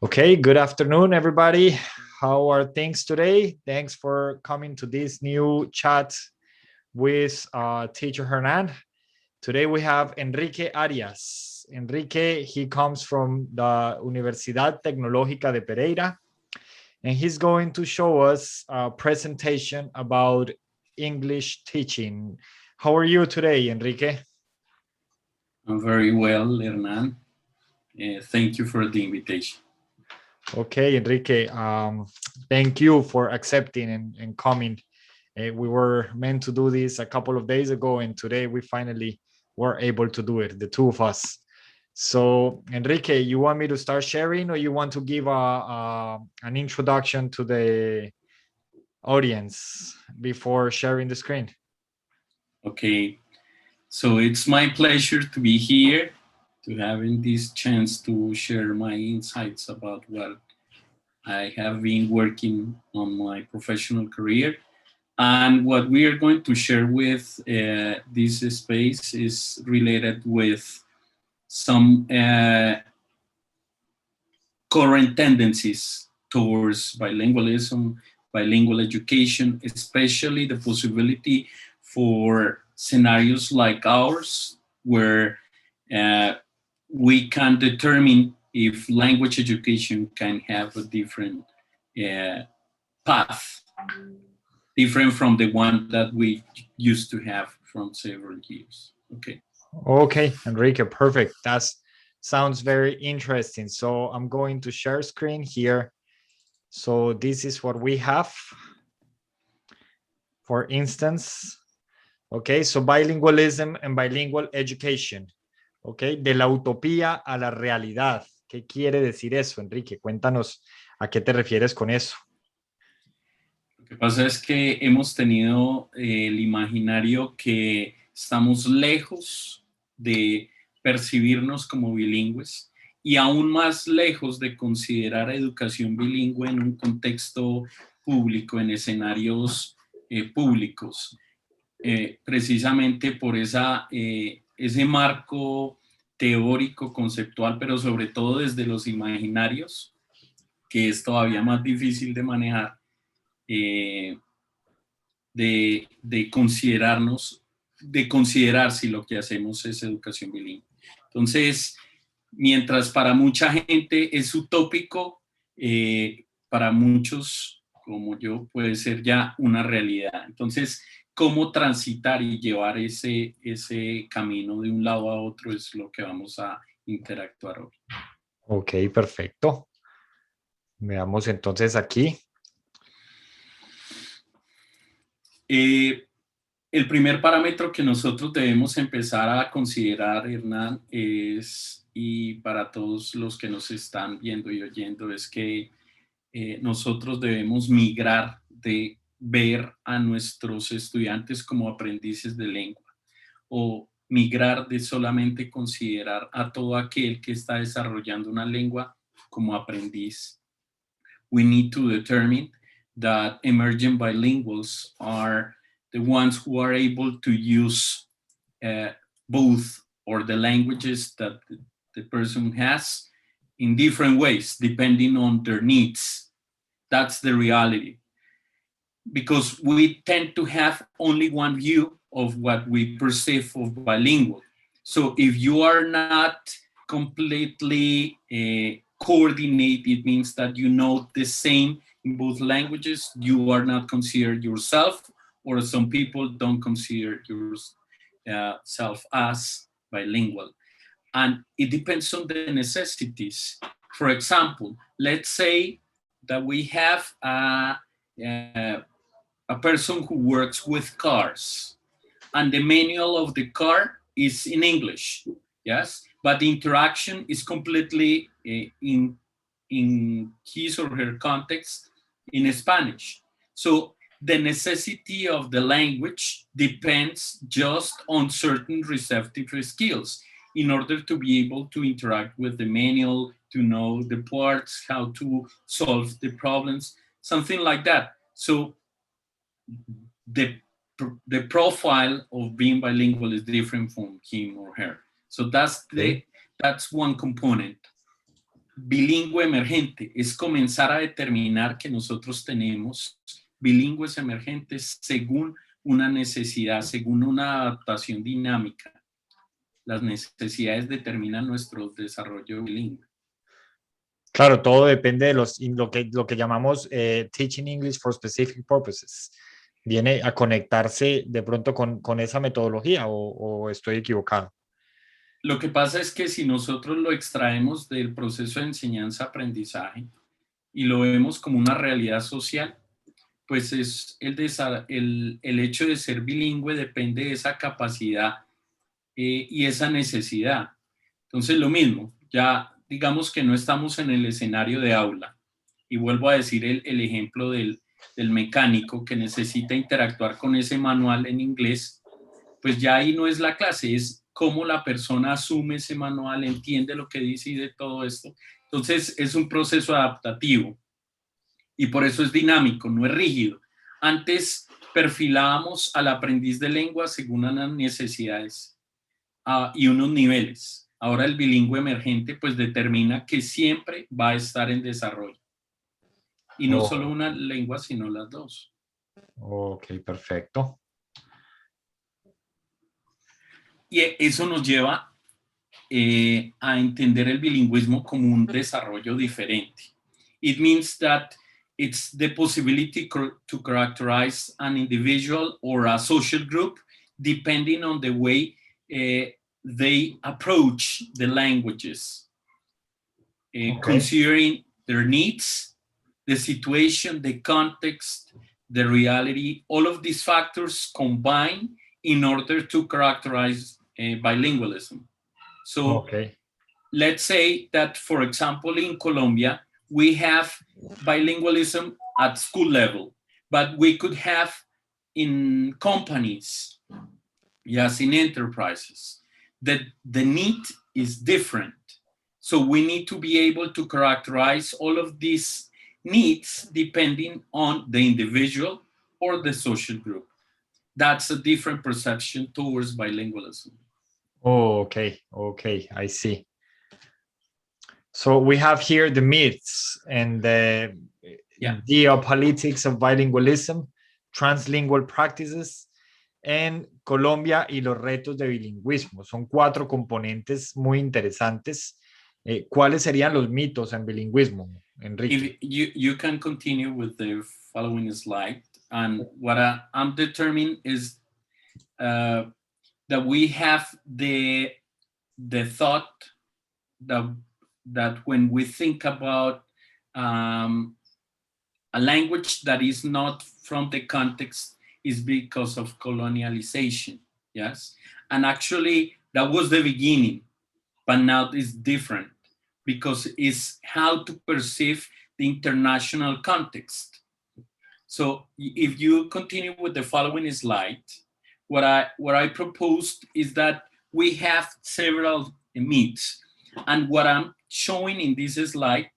Okay, good afternoon, everybody. How are things today? Thanks for coming to this new chat with Teacher Hernan. Today we have Enrique Arias. Enrique, he comes from the Universidad Tecnológica de Pereira, and he's going to show us a presentation about English teaching. How are you today, Enrique? I'm very well, Hernan. Thank you for the invitation. Okay, Enrique, thank you for accepting and coming. We were meant to do this a couple of days ago, and today we finally were able to do it, the two of us. So, Enrique, you want me to start sharing, or you want to give an introduction to the audience before sharing the screen? Okay, so it's my pleasure to be here, to having this chance to share my insights about what I have been working on my professional career. And what we are going to share with this space is related with some current tendencies towards bilingualism, bilingual education, especially the possibility for scenarios like ours, where uh, we can determine if language education can have a different uh, path, different from the one that we used to have from several years. Okay. Okay, Enrique, perfect. That sounds very interesting. So I'm going to share screen here. So this is what we have. For instance, okay, so bilingualism and bilingual education. Okay, de la utopía a la realidad. ¿Qué quiere decir eso, Enrique? Cuéntanos a qué te refieres con eso. Lo que pasa es que hemos tenido el imaginario que estamos lejos de percibirnos como bilingües y aún más lejos de considerar educación bilingüe en un contexto público, en escenarios públicos, precisamente por ese marco teórico, conceptual, pero sobre todo desde los imaginarios, que es todavía más difícil de manejar. De considerarnos, de considerar si lo que hacemos es educación bilingüe. Entonces, mientras para mucha gente es utópico, para muchos, como yo, puede ser ya una realidad. Entonces, cómo transitar y llevar ese camino de un lado a otro es lo que vamos a interactuar hoy. Ok, perfecto. Veamos entonces aquí. El primer parámetro que nosotros debemos empezar a considerar, Hernán, es, y para todos los que nos están viendo y oyendo, es que nosotros debemos migrar de ver a nuestros estudiantes como aprendices de lengua o migrar de solamente considerar a todo aquel que está desarrollando una lengua como aprendiz. We need to determine that emerging bilinguals are the ones who are able to use both or the languages that the person has in different ways, depending on their needs. That's the reality. Because we tend to have only one view of what we perceive of bilingual. So if you are not completely coordinated, it means that you know the same in both languages, you are not considered yourself, or some people don't consider yourself as bilingual. And it depends on the necessities. For example, let's say that we have a person who works with cars, and the manual of the car is in English, yes, but the interaction is completely in his or her context in Spanish. So the necessity of the language depends just on certain receptive skills in order to be able to interact with the manual, to know the parts, how to solve the problems, something like that. So the the profile of being bilingual is different from him or her. So that's Okay. that's one component. bilingüe emergente, es comenzar a determinar que nosotros tenemos bilingües emergentes según una necesidad, según una adaptación dinámica. Las necesidades determinan nuestro desarrollo bilingüe. Claro, todo depende de lo que llamamos teaching English for specific purposes. Viene a conectarse de pronto con esa metodología o estoy equivocado. Lo que pasa es que si nosotros lo extraemos del proceso de enseñanza-aprendizaje y lo vemos como una realidad social, pues es el hecho de ser bilingüe depende de esa capacidad y esa necesidad. Entonces lo mismo, ya digamos que no estamos en el escenario de aula y vuelvo a decir el ejemplo del mecánico que necesita interactuar con ese manual en inglés, pues ya ahí no es la clase, es cómo la persona asume ese manual, entiende lo que dice y de todo esto. Entonces es un proceso adaptativo y por eso es dinámico, no es rígido. Antes perfilábamos al aprendiz de lengua según unas necesidades y unos niveles. Ahora el bilingüe emergente pues determina que siempre va a estar en desarrollo. Y no solo Oh, una lengua, sino las dos. ok, perfecto. Y eso nos lleva a entender el bilingüismo como un desarrollo diferente. It means that it's the possibility to characterize an individual or a social group depending on the way they approach the languages, Ok. considering their needs, the situation, the context, the reality, all of these factors combine in order to characterize bilingualism. So Ok. let's say that, for example, in Colombia, we have bilingualism at school level, but we could have in companies, yes, in enterprises, that the need is different. So we need to be able to characterize all of these needs depending on the individual or the social group. That's a different perception towards bilingualism. Oh, okay. Okay. I see. So we have here the myths and the Yeah. geopolitics of bilingualism, translingual practices, en Colombia y los retos de bilingüismo. Son cuatro componentes muy interesantes. ¿Cuáles serían los mitos en bilingüismo, Enrique? If you can continue with the following slide, and what I'm determining is that we have the thought that when we think about a language that is not from the context is because of colonialization, yes, and actually that was the beginning, but now it's different because it's how to perceive the international context. So if you continue with the following slide, what I proposed is that we have several myths, and what I'm showing in this slide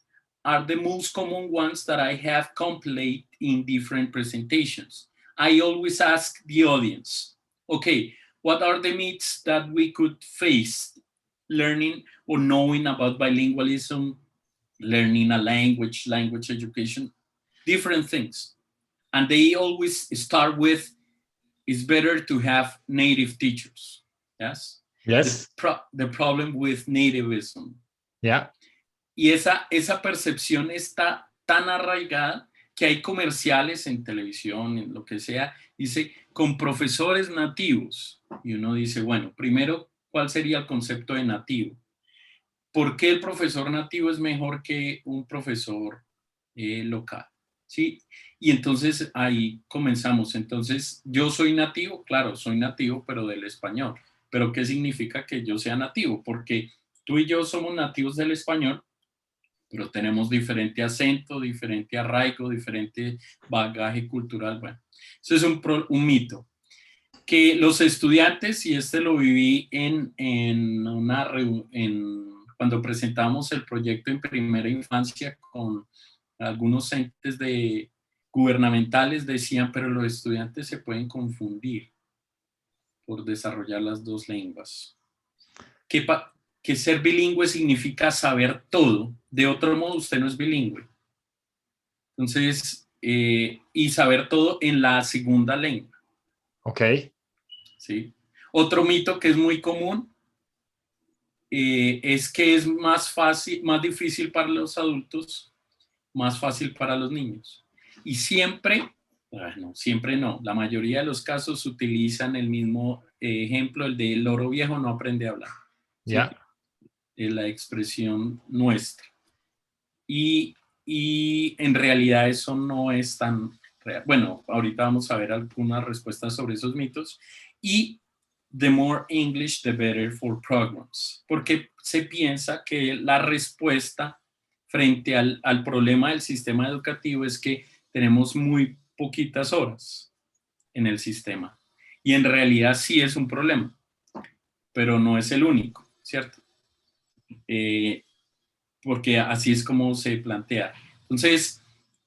are the most common ones that I have compiled in different presentations. I always ask the audience, okay, what are the myths that we could face learning or knowing about bilingualism, learning a language, language education, different things. And they always start with, it's better to have native teachers. Yes. Yes. The problem with nativism. Yeah. Y esa percepción está tan arraigada que hay comerciales en televisión, en lo que sea, dice, con profesores nativos. Y uno dice, bueno, primero, ¿cuál sería el concepto de nativo? ¿Por qué el profesor nativo es mejor que un profesor local? ¿Sí? Y entonces ahí comenzamos. Entonces, yo soy nativo, claro, soy nativo, pero del español. ¿Pero qué significa que yo sea nativo? Porque tú y yo somos nativos del español, pero tenemos diferente acento, diferente arraigo, diferente bagaje cultural. Bueno, eso es un mito. Que los estudiantes, y este lo viví cuando presentamos el proyecto en primera infancia con algunos entes gubernamentales, decían, pero los estudiantes se pueden confundir por desarrollar las dos lenguas. que ser bilingüe significa saber todo. De otro modo, usted no es bilingüe. Entonces, y saber todo en la segunda lengua. Ok. ¿Sí? Otro mito que es muy común es que es más fácil, más difícil para los adultos, más fácil para los niños. Y siempre, no, siempre no, la mayoría de los casos utilizan el mismo ejemplo, el de el loro viejo no aprende a hablar. ¿Sí? Yeah. La expresión nuestra. Y en realidad eso no es tan real. Bueno, ahorita vamos a ver algunas respuestas sobre esos mitos. Y the more English, the better for programs. Porque se piensa que la respuesta frente al problema del sistema educativo es que tenemos muy poquitas horas en el sistema. Y en realidad sí es un problema, pero no es el único, ¿cierto? Porque así es como se plantea. Entonces,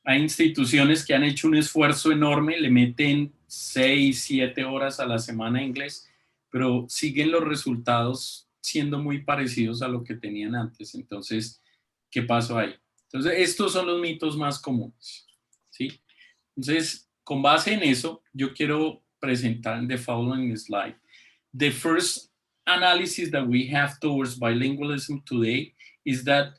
hay instituciones que han hecho un esfuerzo enorme, le meten 6, 7 horas a la semana en inglés, pero siguen los resultados siendo muy parecidos a lo que tenían antes. Entonces, ¿qué pasó ahí? Entonces, estos son los mitos más comunes, ¿sí? Entonces, con base en eso, yo quiero presentar en the following slide. The first analysis that we have towards bilingualism today is that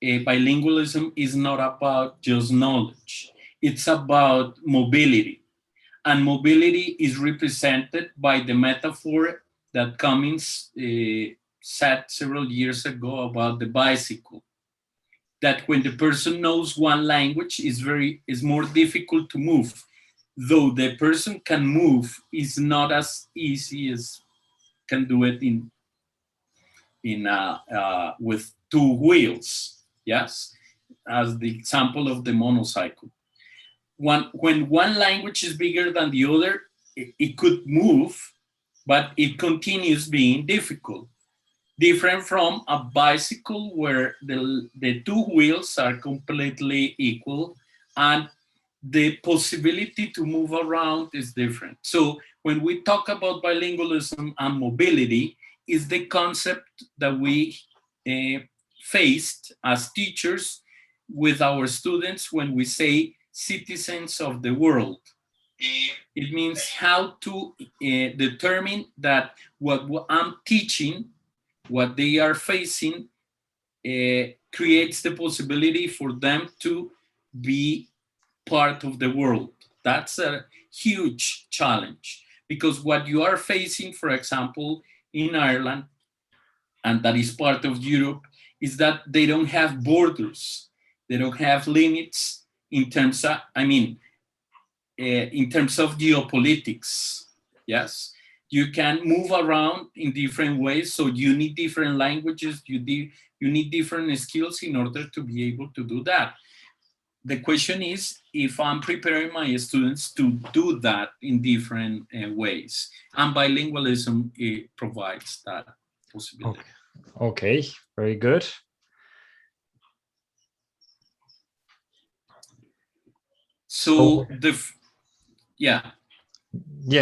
bilingualism is not about just knowledge. It's about mobility. And mobility is represented by the metaphor that Cummings said several years ago about the bicycle. That when the person knows one language, is more difficult to move. Though the person can move, is not as easy as can do it with two wheels. Yes, as the example of the motorcycle. When one language is bigger than the other, it could move, but it continues being difficult. Different from a bicycle where the two wheels are completely equal and the possibility to move around is different. So when we talk about bilingualism and mobility, is the concept that we faced as teachers with our students when we say citizens of the world. It means how to determine that what I'm teaching, what they are facing, creates the possibility for them to be part of the world. That's a huge challenge because what you are facing, for example, in Ireland, and that is part of Europe, is that they don't have borders. They don't have limits in terms of, in terms of geopolitics. Yes, you can move around in different ways, so you need different languages, you need different skills in order to be able to do that. The question is if I'm preparing my students to do that in different ways, and bilingualism provides that possibility. Okay, very good. So yeah,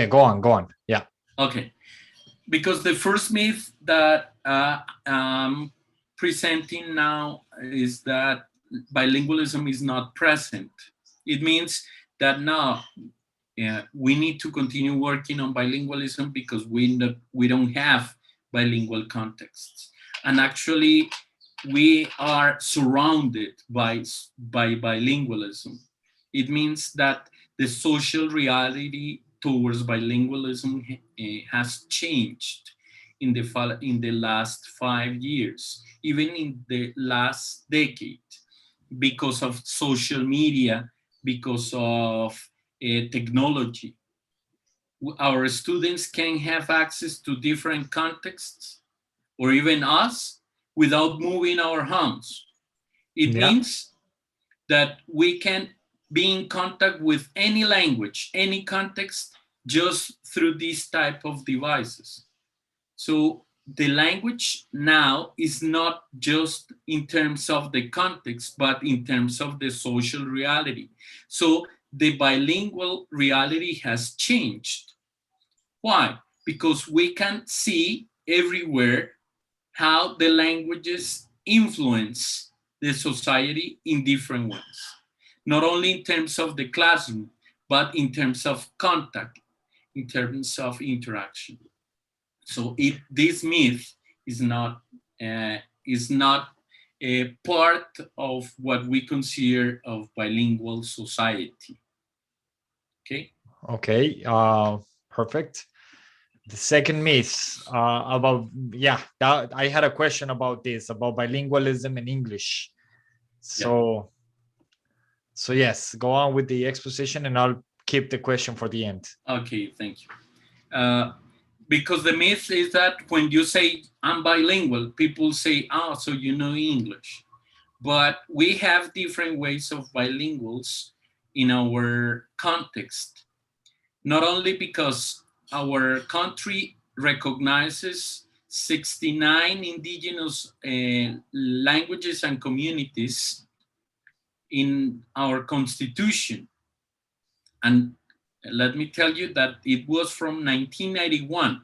go on. Yeah. Okay, because the first myth that I'm presenting now is that bilingualism is not present. It means that now we need to continue working on bilingualism because we don't have bilingual contexts. And actually, we are surrounded by bilingualism. It means that the social reality towards bilingualism has changed in the last 5 years, even in the last decade, because of social media, because of technology. Our students can have access to different contexts, or even us, without moving our homes. It means that we can be in contact with any language, any context, just through these type of devices. So the language now is not just in terms of the context, but in terms of the social reality. So the bilingual reality has changed. Why? Because we can see everywhere how the languages influence the society in different ways, not only in terms of the classroom, but in terms of contact, in terms of interaction. So this myth is not uh, is not a part of what we consider of bilingual society. Okay. Okay, perfect. The second myth about, yeah, that, I had a question about this, about bilingualism in English. Yeah. So yes, go on with the exposition and I'll keep the question for the end. Okay. Thank you. Because the myth is that when you say I'm bilingual, people say, "Oh, so you know English." But we have different ways of bilinguals in our context, not only because our country recognizes 69 indigenous languages and communities in our constitution. And let me tell you that it was from 1991.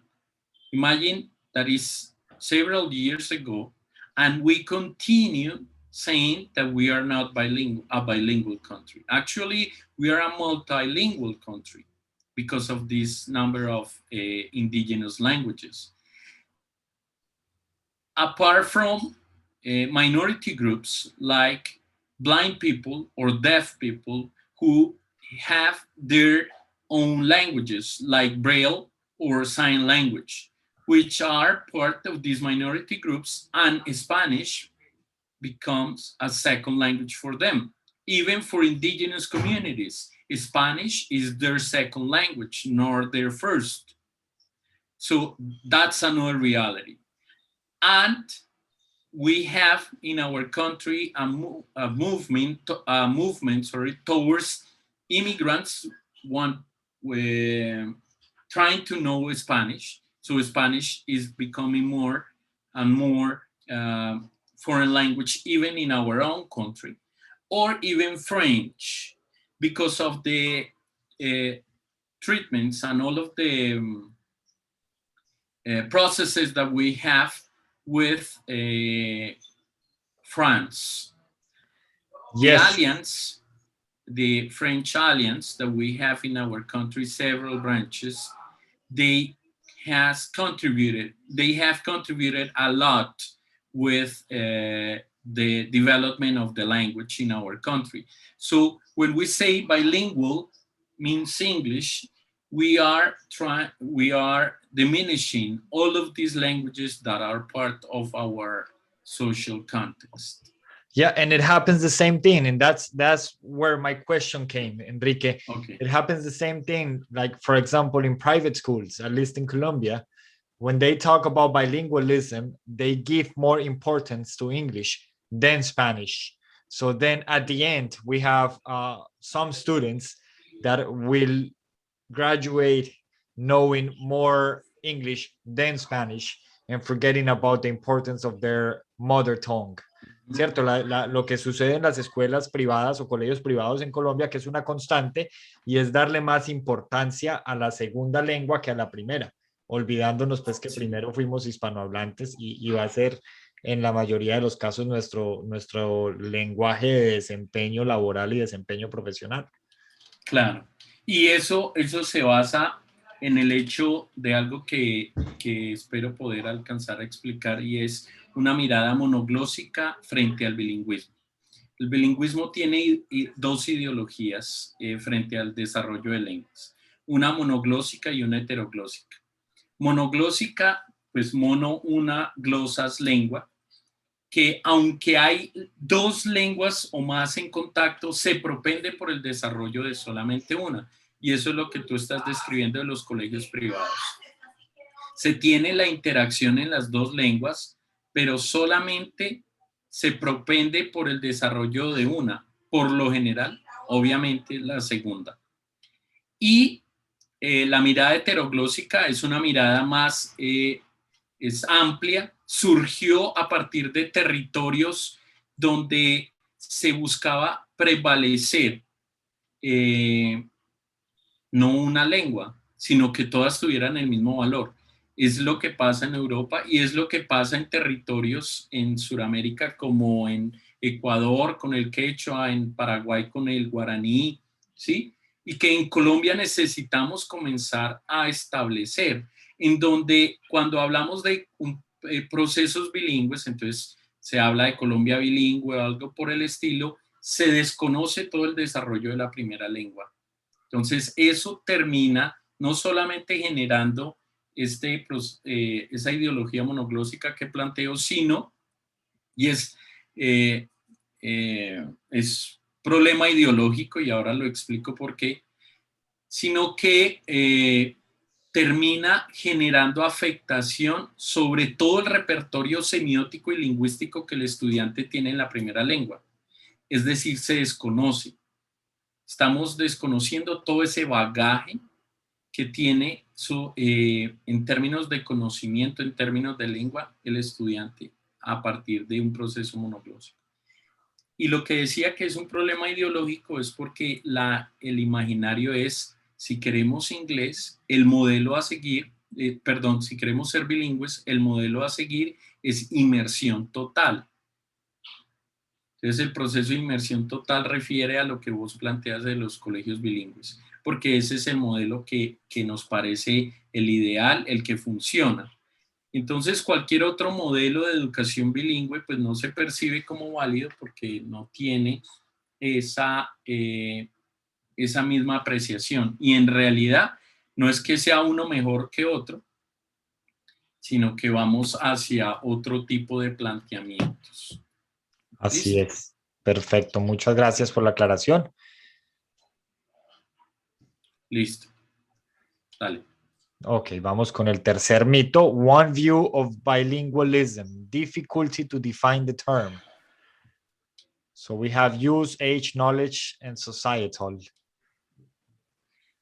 Imagine that is several years ago, and we continue saying that we are not a bilingual country. Actually, we are a multilingual country because of this number of indigenous languages. Apart from minority groups like blind people or deaf people who have their own languages like Braille or sign language, which are part of these minority groups, and Spanish becomes a second language for them. Even for indigenous communities, Spanish is their second language, nor their first. So that's another reality. And we have in our country a movement towards immigrants want trying to know Spanish. So Spanish is becoming more and more foreign language even in our own country, or even French, because of the uh, treatments and all of the processes that we have with France. The Yes. alliance, the French alliance that we have in our country, several branches, they they have contributed a lot with the development of the language in our country. So when we say bilingual means English, we are diminishing all of these languages that are part of our social context. Yeah, and it happens the same thing, and that's where my question came, Enrique. Okay. It happens the same thing, like for example, in private schools, at least in Colombia, when they talk about bilingualism, they give more importance to English than Spanish. So then at the end, we have some students that will graduate knowing more English than Spanish and forgetting about the importance of their mother tongue. ¿Cierto? Lo que sucede en las escuelas privadas o colegios privados en Colombia, que es una constante, y es darle más importancia a la segunda lengua que a la primera, olvidándonos pues que primero fuimos hispanohablantes y va a ser en la mayoría de los casos nuestro lenguaje de desempeño laboral y desempeño profesional. Claro. Y eso se basa en el hecho de algo que espero poder alcanzar a explicar, y es una mirada monoglósica frente al bilingüismo. El bilingüismo tiene dos ideologías frente al desarrollo de lenguas, una monoglósica y una heteroglósica. Monoglósica, pues mono, una, glosas, lengua, que aunque hay dos lenguas o más en contacto, se propende por el desarrollo de solamente una. Y eso es lo que tú estás describiendo de los colegios privados. Se tiene la interacción en las dos lenguas, pero solamente se propende por el desarrollo de una, por lo general, obviamente la segunda. Y la mirada heteroglósica es una mirada más es amplia, surgió a partir de territorios donde se buscaba prevalecer no una lengua, sino que todas tuvieran el mismo valor. Es lo que pasa en Europa y es lo que pasa en territorios en Sudamérica como en Ecuador con el quechua, en Paraguay con el guaraní, ¿sí? Y que en Colombia necesitamos comenzar a establecer, en donde cuando hablamos de procesos bilingües, entonces se habla de Colombia bilingüe o algo por el estilo, se desconoce todo el desarrollo de la primera lengua. Entonces, eso termina no solamente generando esa ideología monoglósica que planteo, sino, y es problema ideológico, y ahora lo explico por qué, sino que termina generando afectación sobre todo el repertorio semiótico y lingüístico que el estudiante tiene en la primera lengua. Es decir, se desconoce. Estamos desconociendo todo ese bagaje que tiene en términos de conocimiento, en términos de lengua, el estudiante a partir de un proceso monoglósico. Y lo que decía que es un problema ideológico es porque el imaginario es, si queremos inglés, el modelo a seguir, si queremos ser bilingües, el modelo a seguir es inmersión total. Entonces, el proceso de inmersión total refiere a lo que vos planteas de los colegios bilingües, porque ese es el modelo que nos parece el ideal, el que funciona. Entonces, cualquier otro modelo de educación bilingüe, pues no se percibe como válido porque no tiene esa misma apreciación. Y en realidad, no es que sea uno mejor que otro, sino que vamos hacia otro tipo de planteamientos. Así ¿Listo? es. Perfecto. Muchas gracias por la aclaración. Listo. Dale. Ok, vamos con el tercer mito. One view of bilingualism, difficulty to define the term. So we have use, age, knowledge, and societal.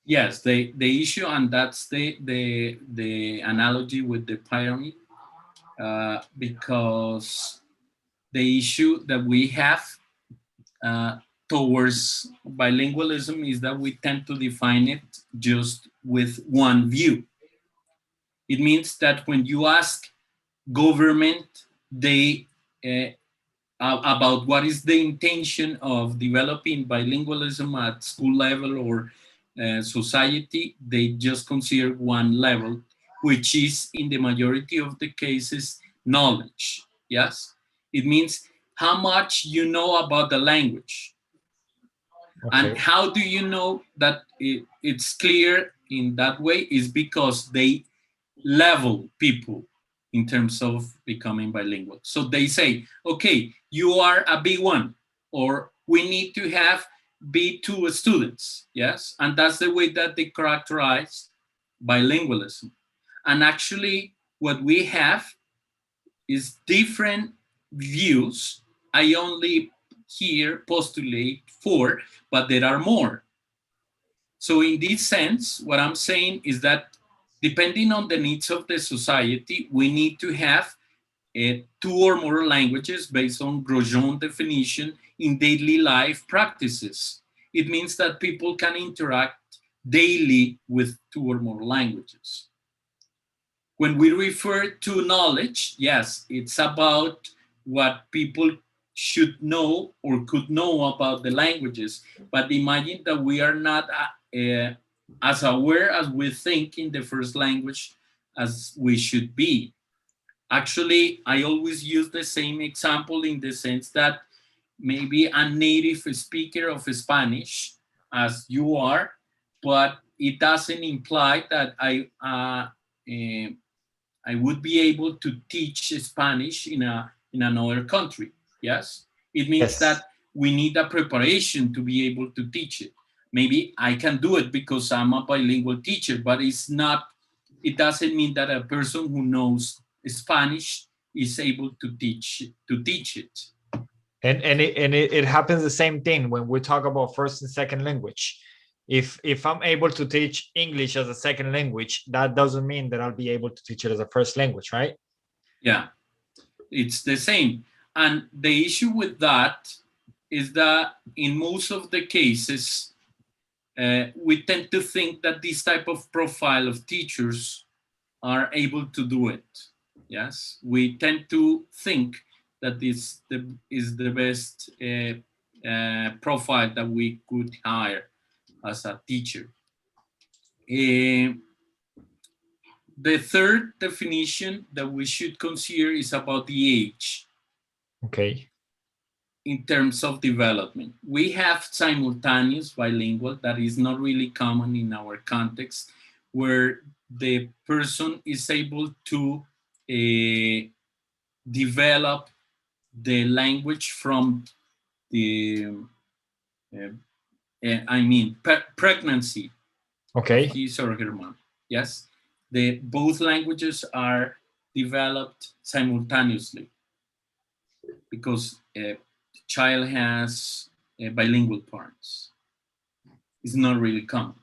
Yes, the issue, and that's the analogy with the pyramid, because the issue that we have towards bilingualism is that we tend to define it just with one view. It means that when you ask government, they about what is the intention of developing bilingualism at school level or society, they just consider one level, which is in the majority of the cases knowledge. Yes, it means how much you know about the language. Okay. And how do you know that it's clear in that way? Is because they level people in terms of becoming bilingual. So they say, okay, you are a B1, or we need to have B2 students, yes? And that's the way that they characterize bilingualism. And actually, what we have is different views. I only here postulate 4, but there are more. So in this sense, what I'm saying is that depending on the needs of the society, we need to have 2 or more languages based on Grosjean definition in daily life practices. It means that people can interact daily with 2 or more languages. When we refer to knowledge, yes, it's about what people should know or could know about the languages. But imagine that we are not as aware as we think in the first language as we should be. Actually, I always use the same example in the sense that maybe a native speaker of Spanish, as you are, but it doesn't imply that I would be able to teach Spanish in another country. Yes, it means Yes. that we need a preparation to be able to teach it. Maybe I can do it because I'm a bilingual teacher, but it's not. It doesn't mean that a person who knows Spanish is able to teach it. And it happens the same thing when we talk about first and second language. If I'm able to teach English as a second language, that doesn't mean that I'll be able to teach it as a first language, right? Yeah, it's the same. And the issue with that is that in most of the cases, we tend to think that this type of profile of teachers are able to do it. Yes, we tend to think that this is the best profile that we could hire as a teacher. The third definition that we should consider is about the age. Okay. In terms of development, we have simultaneous bilingual that is not really common in our context, where the person is able to develop the language from the pregnancy of Okay. his or her mom. Yes, the both languages are developed simultaneously because the child has bilingual parents. It's not really common.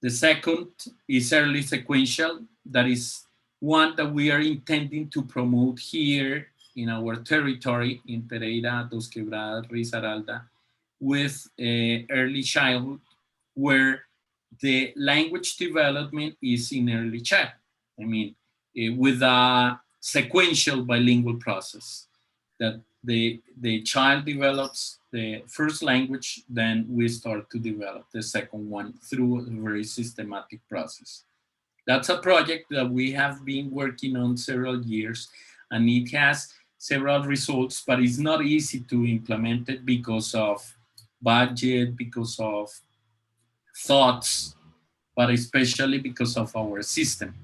The second is early sequential. That is one that we are intending to promote here in our territory in Pereira, Dos Quebradas, Risaralda, with early childhood, where the language development is in early child. I mean, with a sequential bilingual process that the child develops the first language, then we start to develop the second one through a very systematic process. That's a project that we have been working on several years, and it has several results, but it's not easy to implement it because of budget, because of thoughts, but especially because of our system.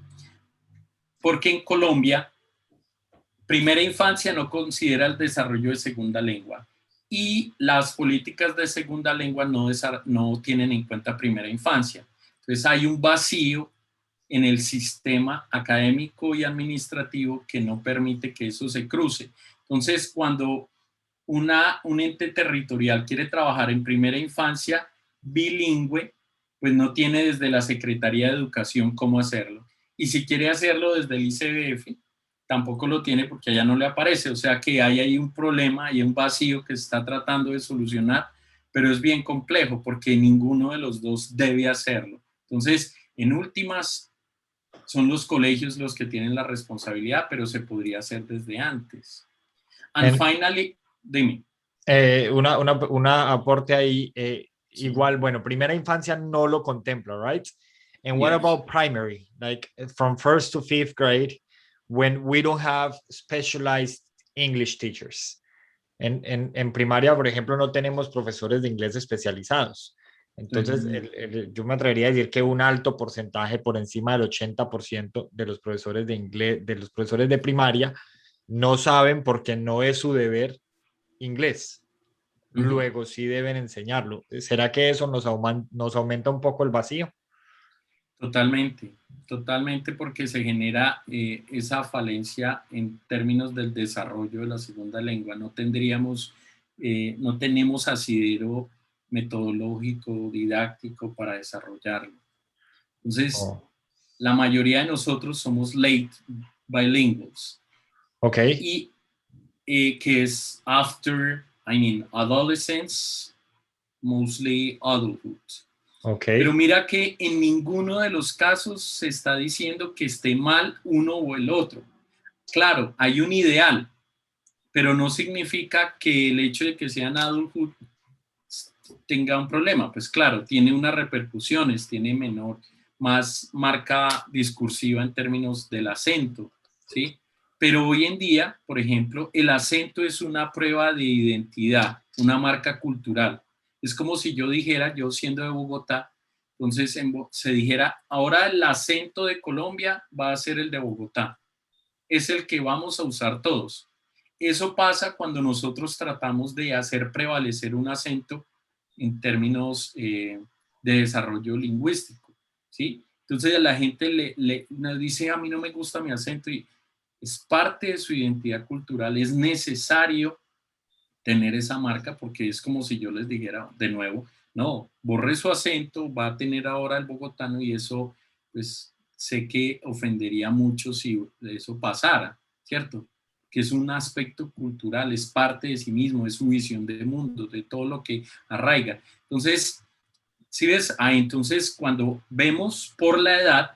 Porque en Colombia, primera infancia no considera el desarrollo de segunda lengua y las políticas de segunda lengua no tienen en cuenta primera infancia. Entonces hay un vacío en el sistema académico y administrativo que no permite que eso se cruce. Entonces, cuando un ente territorial quiere trabajar en primera infancia bilingüe, pues no tiene desde la Secretaría de Educación cómo hacerlo. Y si quiere hacerlo desde el ICBF, tampoco lo tiene porque allá no le aparece. O sea que hay ahí un problema, hay un vacío que se está tratando de solucionar, pero es bien complejo porque ninguno de los dos debe hacerlo. Entonces, en últimas, son los colegios los que tienen la responsabilidad, pero se podría hacer desde antes. And finally, dime. Una aporte ahí, Sí. igual, bueno, primera infancia no lo contempla, right? And what Yes. about primary? Like from first to fifth grade, when we don't have specialized English teachers. En primaria, por ejemplo, no tenemos profesores de inglés especializados. Entonces, yo me atrevería a decir que un alto porcentaje, por encima del 80% de los profesores de inglés, de los profesores de primaria, no saben porque no es su deber inglés. Luego sí deben enseñarlo. ¿Será que eso nos aumenta un poco el vacío? Totalmente, totalmente, porque se genera esa falencia en términos del desarrollo de la segunda lengua. No tenemos asidero metodológico, didáctico para desarrollarlo. Entonces, la mayoría de nosotros somos late bilinguals. Ok. Y que es adolescence, mostly adulthood. Okay. Pero mira que en ninguno de los casos se está diciendo que esté mal uno o el otro. Claro, hay un ideal, pero no significa que el hecho de que sean adulthood tenga un problema. Pues claro, tiene unas repercusiones, tiene más marca discursiva en términos del acento, ¿sí? Pero hoy en día, por ejemplo, el acento es una prueba de identidad, una marca cultural. Es como si yo dijera, yo siendo de Bogotá, entonces se dijera, ahora el acento de Colombia va a ser el de Bogotá. Es el que vamos a usar todos. Eso pasa cuando nosotros tratamos de hacer prevalecer un acento en términos de desarrollo lingüístico, ¿sí? Entonces la gente nos dice, a mí no me gusta mi acento, y es parte de su identidad cultural, es necesario tener esa marca porque es como si yo les dijera de nuevo, no, borre su acento, va a tener ahora el bogotano y eso, pues sé que ofendería mucho si eso pasara, ¿cierto? Que es un aspecto cultural, es parte de sí mismo, es su visión del mundo, de todo lo que arraiga. Entonces, ¿sí ves? Entonces cuando vemos por la edad,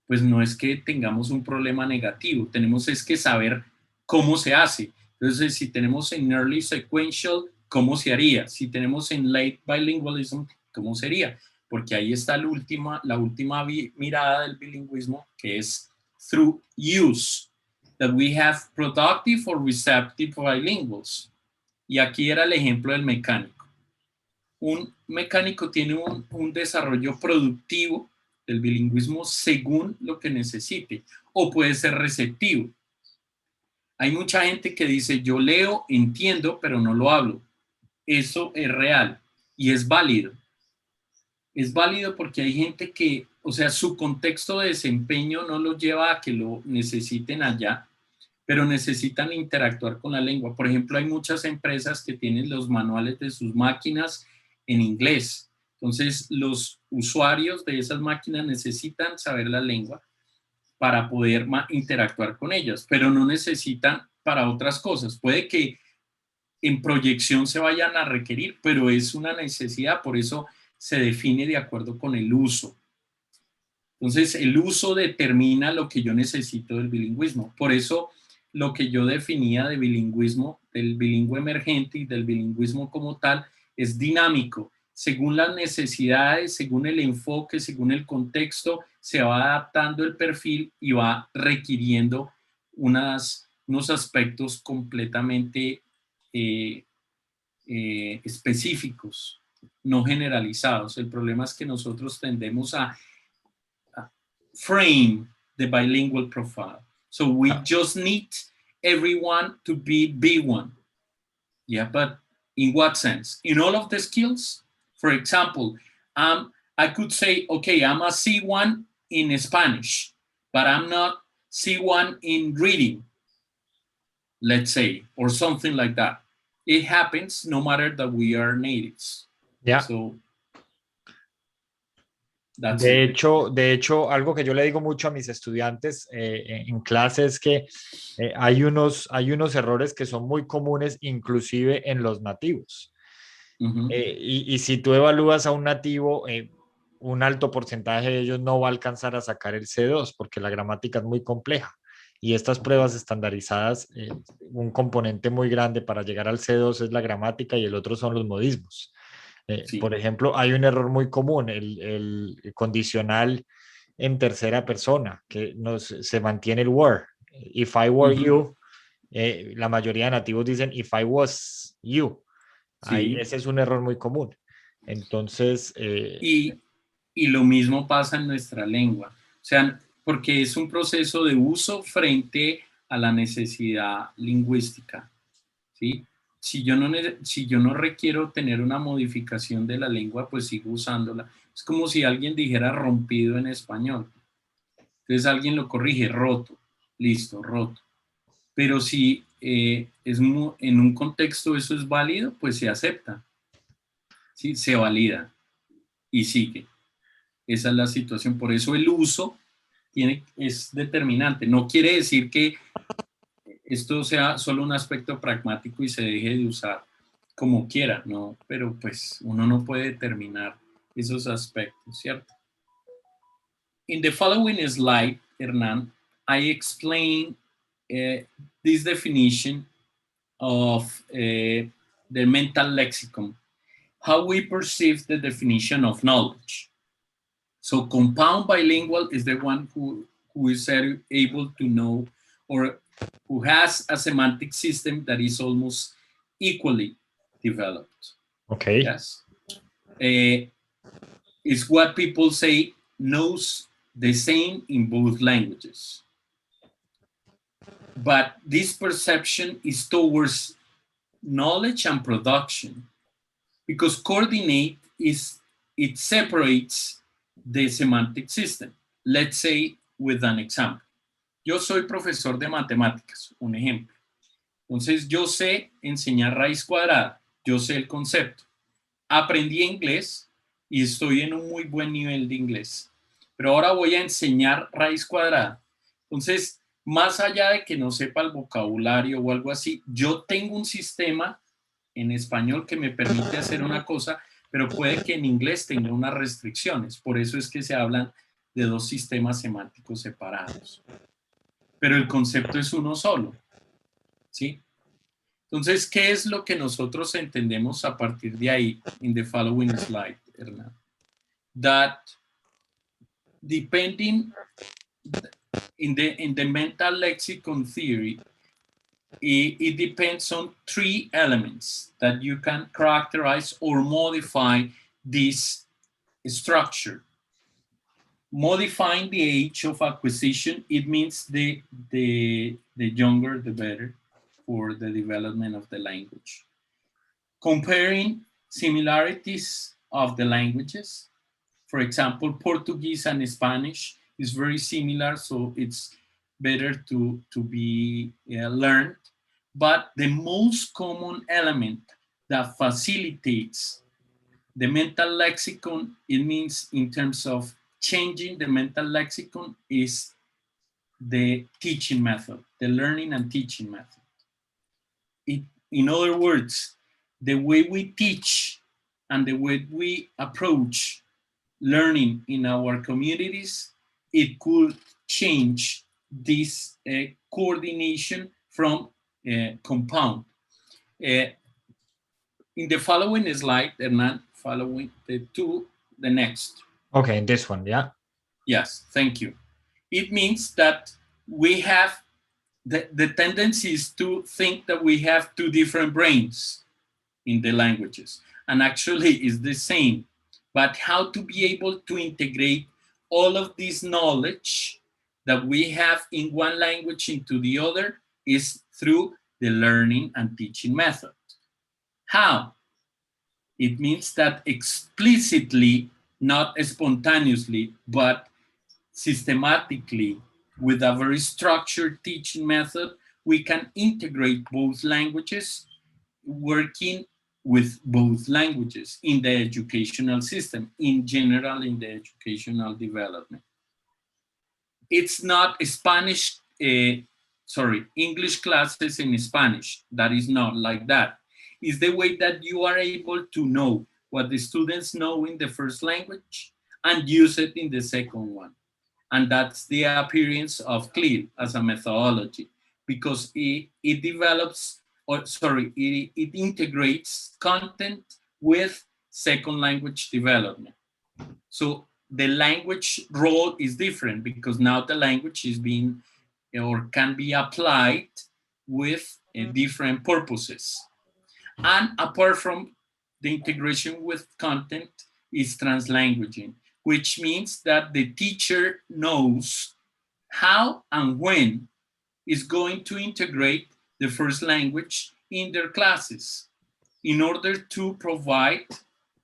pues no es que tengamos un problema negativo, tenemos es que saber cómo se hace. Entonces, si tenemos en early sequential, ¿cómo se haría? Si tenemos en late bilingualism, ¿cómo sería? Porque ahí está la última mirada del bilingüismo, que es through use, that we have productive or receptive bilinguals. Y aquí era el ejemplo del mecánico. Un mecánico tiene un desarrollo productivo del bilingüismo según lo que necesite, o puede ser receptivo. Hay mucha gente que dice, yo leo, entiendo, pero no lo hablo. Eso es real y es válido. Es válido porque hay gente que, o sea, su contexto de desempeño no lo lleva a que lo necesiten allá, pero necesitan interactuar con la lengua. Por ejemplo, hay muchas empresas que tienen los manuales de sus máquinas en inglés. Entonces, los usuarios de esas máquinas necesitan saber la lengua para poder interactuar con ellas, pero no necesitan para otras cosas. Puede que en proyección se vayan a requerir, pero es una necesidad, por eso se define de acuerdo con el uso. Entonces, el uso determina lo que yo necesito del bilingüismo. Por eso, lo que yo definía de bilingüismo, del bilingüe emergente y del bilingüismo como tal, es dinámico. Según las necesidades, según el enfoque, según el contexto, se va adaptando el perfil y va requiriendo unos aspectos completamente eh, específicos, no generalizados. El problema es que nosotros tendemos a frame the bilingual profile. So we just need everyone to be B1. Yeah, but in what sense? In all of the skills? For example, I could say, okay, I'm a C1 in Spanish, but I'm not C1 in reading, let's say, or something like that. It happens no matter that we are natives. Yeah. So that's it. De hecho, algo que yo le digo mucho a mis estudiantes en clase es que hay unos errores que son muy comunes, inclusive en los nativos. Y si tú evalúas a un nativo, un alto porcentaje de ellos no va a alcanzar a sacar el C2 porque la gramática es muy compleja. Y estas pruebas estandarizadas, un componente muy grande para llegar al C2 es la gramática y el otro son los modismos. Sí. Por ejemplo, hay un error muy común, el condicional en tercera persona, que se mantiene el were. If I were you, la mayoría de nativos dicen if I was you. Ahí, Sí. ese es un error muy común. Entonces... Y lo mismo pasa en nuestra lengua. O sea, porque es un proceso de uso frente a la necesidad lingüística. ¿Sí? Si yo no requiero tener una modificación de la lengua, pues sigo usándola. Es como si alguien dijera rompido en español. Entonces alguien lo corrige, roto. Listo, roto. Pero si en un contexto eso es válido, pues se acepta. ¿Sí? Se valida y sigue. Esa es la situación. Por eso el uso es determinante. No quiere decir que esto sea solo un aspecto pragmático y se deje de usar como quiera, ¿no? Pero pues uno no puede determinar esos aspectos, ¿cierto? In the following slide, Hernán, I explain this definition of the mental lexicon, how we perceive the definition of knowledge. So compound bilingual is the one who is able to know or who has a semantic system that is almost equally developed. Okay. Yes. It's what people say knows the same in both languages. But this perception is towards knowledge and production because coordinate it separates the semantic system. Let's say with an example. Yo soy profesor de matemáticas, un ejemplo. Entonces yo sé enseñar raíz cuadrada, yo sé el concepto. Aprendí inglés y estoy en un muy buen nivel de inglés. Pero ahora voy a enseñar raíz cuadrada. Entonces, más allá de que no sepa el vocabulario o algo así, yo tengo un sistema en español que me permite hacer una cosa, pero puede que en inglés tenga unas restricciones. Por eso es que se hablan de dos sistemas semánticos separados. Pero el concepto es uno solo, ¿sí? Entonces, ¿qué es lo que nosotros entendemos a partir de ahí in the following slide, Hernán? That depending in the mental lexicon theory, it depends on three elements that you can characterize or modify this structure. Modifying the age of acquisition, it means the younger, the better for the development of the language. Comparing similarities of the languages. For example, Portuguese and Spanish is very similar, so it's better to be learned. But the most common element that facilitates the mental lexicon, it means in terms of changing the mental lexicon, is the teaching method, the learning and teaching method. In other words, the way we teach and the way we approach learning in our communities, it could change this coordination from compound. In the following slide, Hernan, following the next. Okay, in this one, yeah. Yes, thank you. It means that we have the tendency is to think that we have two different brains in the languages, and actually it's the same. But how to be able to integrate all of this knowledge that we have in one language into the other is through the learning and teaching method. How? It means that explicitly, not spontaneously, but systematically, with a very structured teaching method, we can integrate both languages, working with both languages in the educational system, in general, in the educational development. It's not Spanish, English classes in Spanish. That is not like that. It's the way that you are able to know what the students know in the first language and use it in the second one. And that's the appearance of CLIL as a methodology, because it develops, it integrates content with second language development. So the language role is different because now the language is being or can be applied with different purposes. And apart from the integration with content is translanguaging, which means that the teacher knows how and when is going to integrate the first language in their classes in order to provide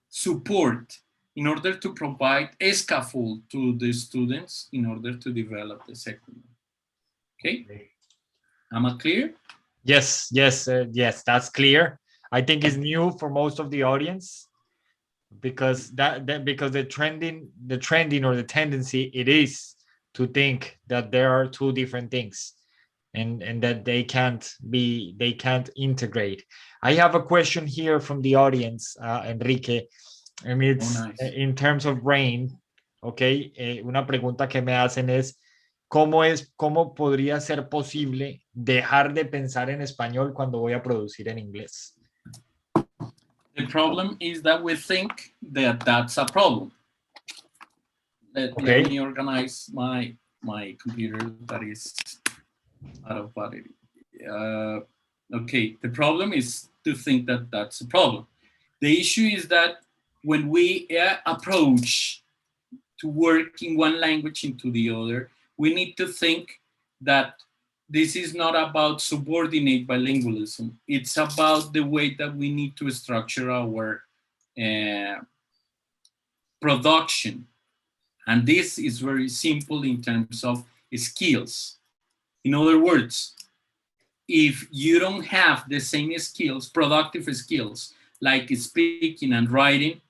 support, in order to provide a scaffold to the students in order to develop the second one. Okay? Am I clear? Yes, that's clear. I think it's new for most of the audience because because the trending or the tendency it is to think that there are two different things and that they can't integrate. I have a question here from the audience, Enrique, and it's nice. In terms of brain, okay, una pregunta que me hacen es cómo podría ser posible dejar de pensar en español cuando voy a producir en inglés. The problem is that we think that that's a problem. Let me organize my computer that is out of battery. Okay, the problem is to think that that's a problem. The issue is that when we approach to work in one language into the other, we need to think that this is not about subordinate bilingualism. It's about the way that we need to structure our production. And this is very simple in terms of skills. In other words, if you don't have the same skills, productive skills, like speaking and writing,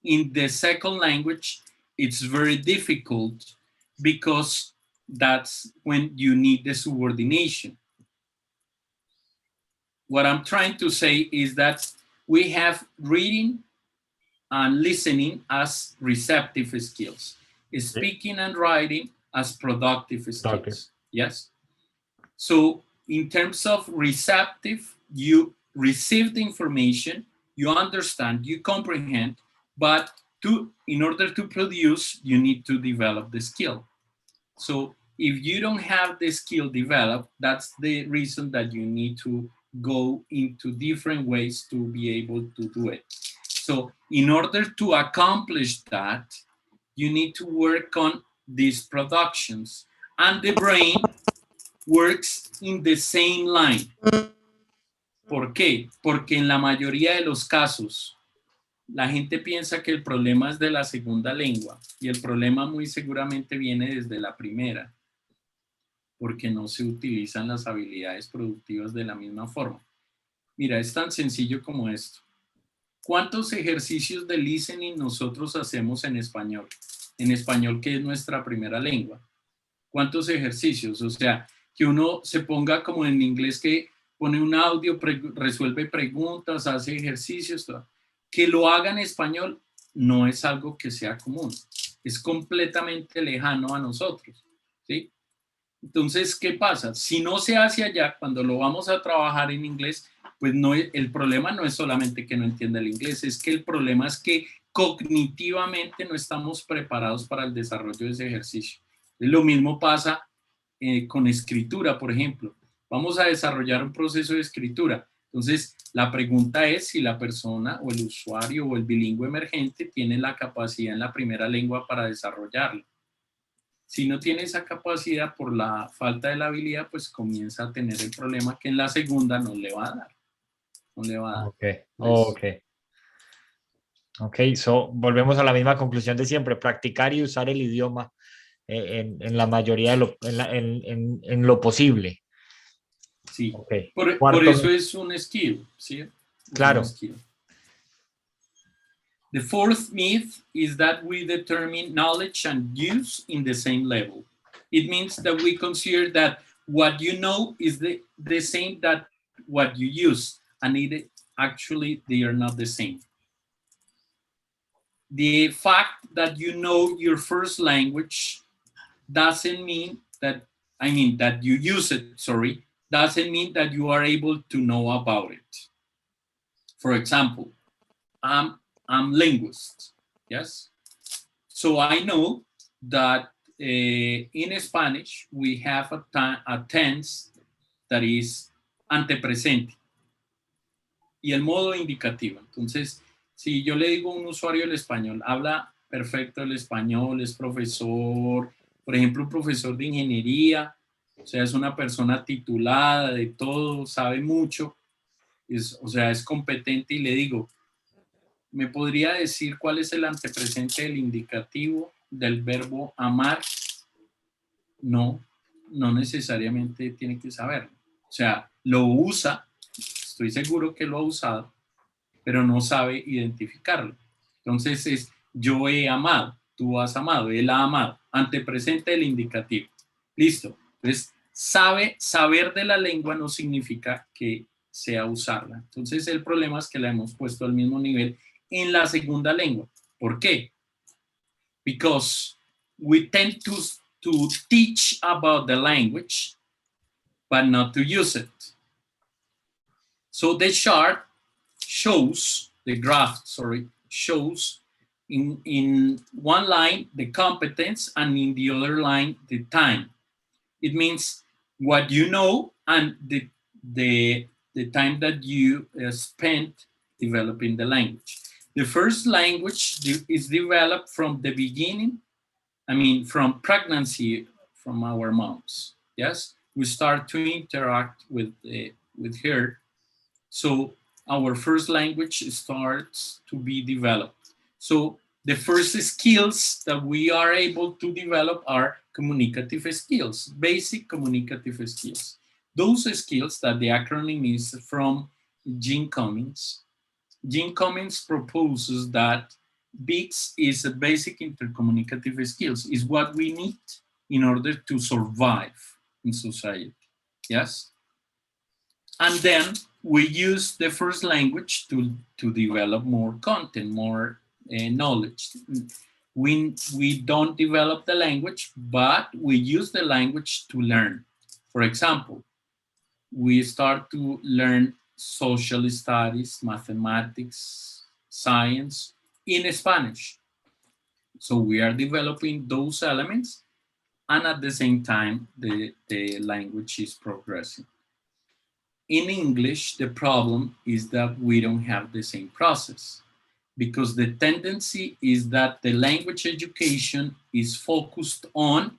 in the second language, it's very difficult because that's when you need the subordination. What I'm trying to say is that we have reading and listening as receptive skills. speaking and writing as productive skills. Productive. Yes. So in terms of receptive, you receive the information, you understand, you comprehend, but in order to produce, you need to develop the skill. So if you don't have the skill developed, that's the reason that you need to go into different ways to be able to do it. So in order to accomplish that, you need to work on these productions, and the brain works in the same line. ¿Por qué? Porque en la mayoría de los casos, la gente piensa que el problema es de la segunda lengua y el problema muy seguramente viene desde la primera, porque no se utilizan las habilidades productivas de la misma forma. Mira, es tan sencillo como esto. ¿Cuántos ejercicios de listening nosotros hacemos en español? En español, que es nuestra primera lengua. ¿Cuántos ejercicios? O sea, que uno se ponga como en inglés, que pone un audio, resuelve preguntas, hace ejercicios, todo. Que lo haga en español no es algo que sea común. Es completamente lejano a nosotros, ¿sí? Entonces, ¿qué pasa? Si no se hace allá, cuando lo vamos a trabajar en inglés, pues no, el problema no es solamente que no entienda el inglés, es que el problema es que cognitivamente no estamos preparados para el desarrollo de ese ejercicio. Lo mismo pasa con escritura, por ejemplo. Vamos a desarrollar un proceso de escritura. Entonces, la pregunta es si la persona o el usuario o el bilingüe emergente tiene la capacidad en la primera lengua para desarrollarlo. Si no tiene esa capacidad por la falta de la habilidad, pues comienza a tener el problema que en la segunda no le va a dar. No le va a dar. Ok, so volvemos a la misma conclusión de siempre, practicar y usar el idioma en la mayoría de en lo posible. Sí, Okay. por eso es un skill, ¿sí? Claro. Skill. The fourth myth is that we determine knowledge and use in the same level. It means that we consider that what you know is the same that what you use, and actually they are not the same. The fact that you know your first language doesn't mean that, that you use it, doesn't mean that you are able to know about it. For example, I'm linguist, yes? So I know that in Spanish, we have a tense that is antepresente y el modo indicativo. Entonces, si yo le digo a un usuario del español, habla perfecto el español, es profesor, por ejemplo, un profesor de ingeniería, o sea, es una persona titulada de todo, sabe mucho, es competente, y le digo, ¿me podría decir cuál es el antepresente del indicativo del verbo amar? No necesariamente tiene que saberlo. O sea, lo usa, estoy seguro que lo ha usado, pero no sabe identificarlo. Entonces es, yo he amado, tú has amado, él ha amado, antepresente del indicativo. Listo. Entonces, saber de la lengua no significa que sea usarla. Entonces, el problema es que la hemos puesto al mismo nivel en la segunda lengua. ¿Por qué? Because we tend to teach about the language, but not to use it. So the chart shows, the graph, shows in one line the competence and in the other line the time. It means what you know and the time that you spent developing the language. The first language is developed from the beginning, from pregnancy, from our moms. Yes, we start to interact with her. So our first language starts to be developed. So the first skills that we are able to develop are communicative skills, basic communicative skills. Those skills that the acronym is from Jim Cummings. Jim Cummings proposes that BICS is a basic intercommunicative skills, is what we need in order to survive in society, yes? And then we use the first language to develop more content, more knowledge. we don't develop the language, but we use the language to learn. For example, we start to learn social studies, mathematics, science in Spanish. So we are developing those elements, and at the same time, the language is progressing. In English, the problem is that we don't have the same process, because the tendency is that the language education is focused on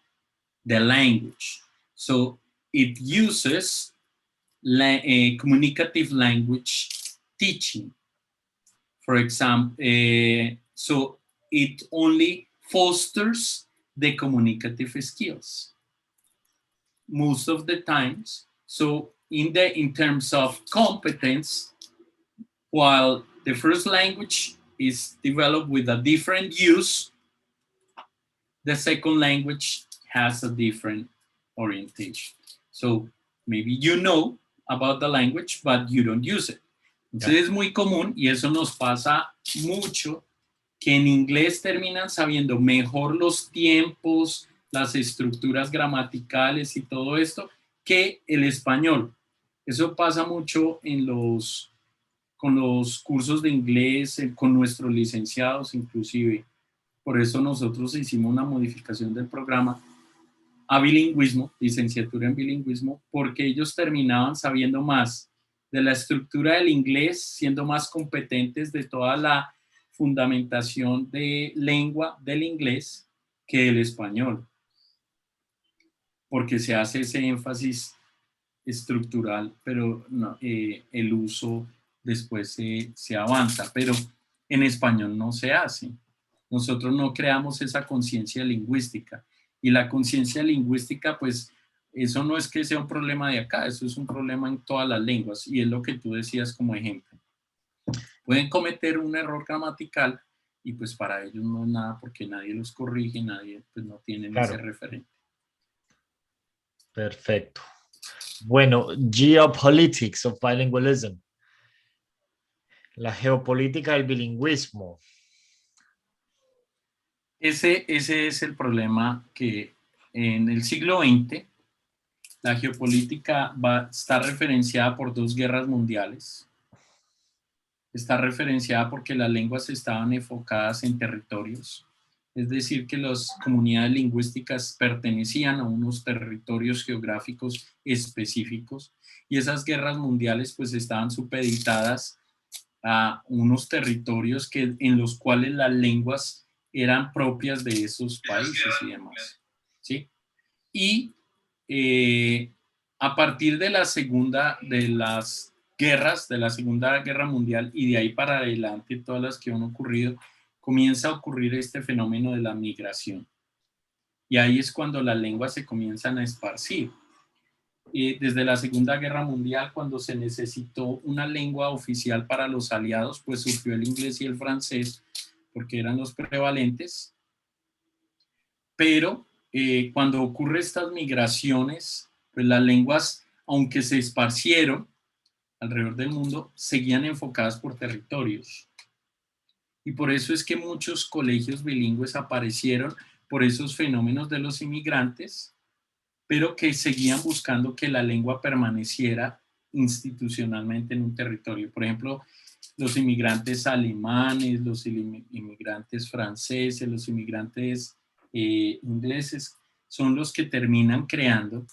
the language. So it uses communicative language teaching. For example, so it only fosters the communicative skills most of the times. So in terms of competence, while the first language is developed with a different use, the second language has a different orientation. So maybe you know about the language, but you don't use it. Entonces es muy común, y eso nos pasa mucho, que en inglés terminan sabiendo mejor los tiempos, las estructuras gramaticales y todo esto, que el español. Eso pasa mucho con los cursos de inglés, con nuestros licenciados inclusive. Por eso nosotros hicimos una modificación del programa a bilingüismo, licenciatura en bilingüismo, porque ellos terminaban sabiendo más de la estructura del inglés, siendo más competentes de toda la fundamentación de lengua del inglés que del español, porque se hace ese énfasis estructural, pero no, el uso después se avanza, pero en español no se hace. Nosotros no creamos esa conciencia lingüística, y la conciencia lingüística, pues eso no es que sea un problema de acá, eso es un problema en todas las lenguas, y es lo que tú decías como ejemplo. Pueden cometer un error gramatical y pues para ellos no es nada, porque nadie los corrige, nadie, pues no tienen ese referente. Perfecto. Bueno, geopolitics of bilingualism. La geopolítica del bilingüismo. Ese es el problema, que en el siglo XX la geopolítica está referenciada por 2 guerras mundiales. Está referenciada porque las lenguas estaban enfocadas en territorios. Es decir, que las comunidades lingüísticas pertenecían a unos territorios geográficos específicos, y esas guerras mundiales pues estaban supeditadas a unos territorios en los cuales las lenguas eran propias de esos países y demás, ¿sí? Y a partir de la Segunda Guerra Mundial, y de ahí para adelante todas las que han ocurrido, comienza a ocurrir este fenómeno de la migración. Y ahí es cuando las lenguas se comienzan a esparcir. Desde la Segunda Guerra Mundial, cuando se necesitó una lengua oficial para los aliados, pues surgió el inglés y el francés, porque eran los prevalentes. Pero cuando ocurren estas migraciones, pues las lenguas, aunque se esparcieron alrededor del mundo, seguían enfocadas por territorios. Y por eso es que muchos colegios bilingües aparecieron por esos fenómenos de los inmigrantes, pero que seguían buscando que la lengua permaneciera institucionalmente en un territorio. Por ejemplo, los inmigrantes alemanes, los inmigrantes franceses, los inmigrantes ingleses, son los que terminan creando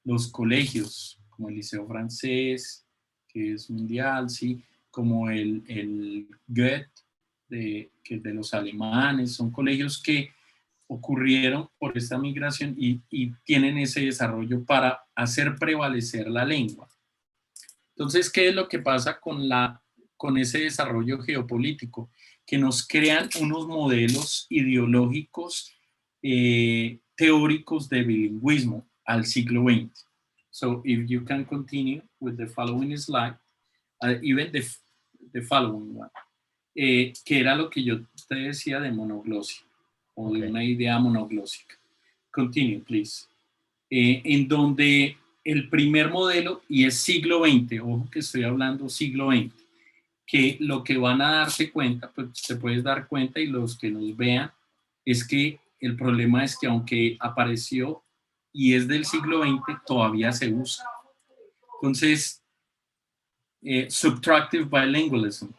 los colegios, como el Liceo Francés, que es mundial, ¿sí? Como el Goethe, que es de los alemanes. Son colegios que ocurrieron por esta migración y tienen ese desarrollo para hacer prevalecer la lengua. Entonces, ¿qué es lo que pasa con ese desarrollo geopolítico? Que nos crean unos modelos ideológicos teóricos de bilingüismo al siglo XX. So, if you can continue with the following slide, even the following one, que era lo que yo te decía de monoglosia, o de una idea monoglósica. Continue, please. En donde el primer modelo, y es siglo XX, ojo que estoy hablando siglo XX, que lo que van a darse cuenta, pues te puedes dar cuenta, y los que nos vean, es que el problema es que aunque apareció y es del siglo XX, todavía se usa. Entonces, subtractive bilingualism.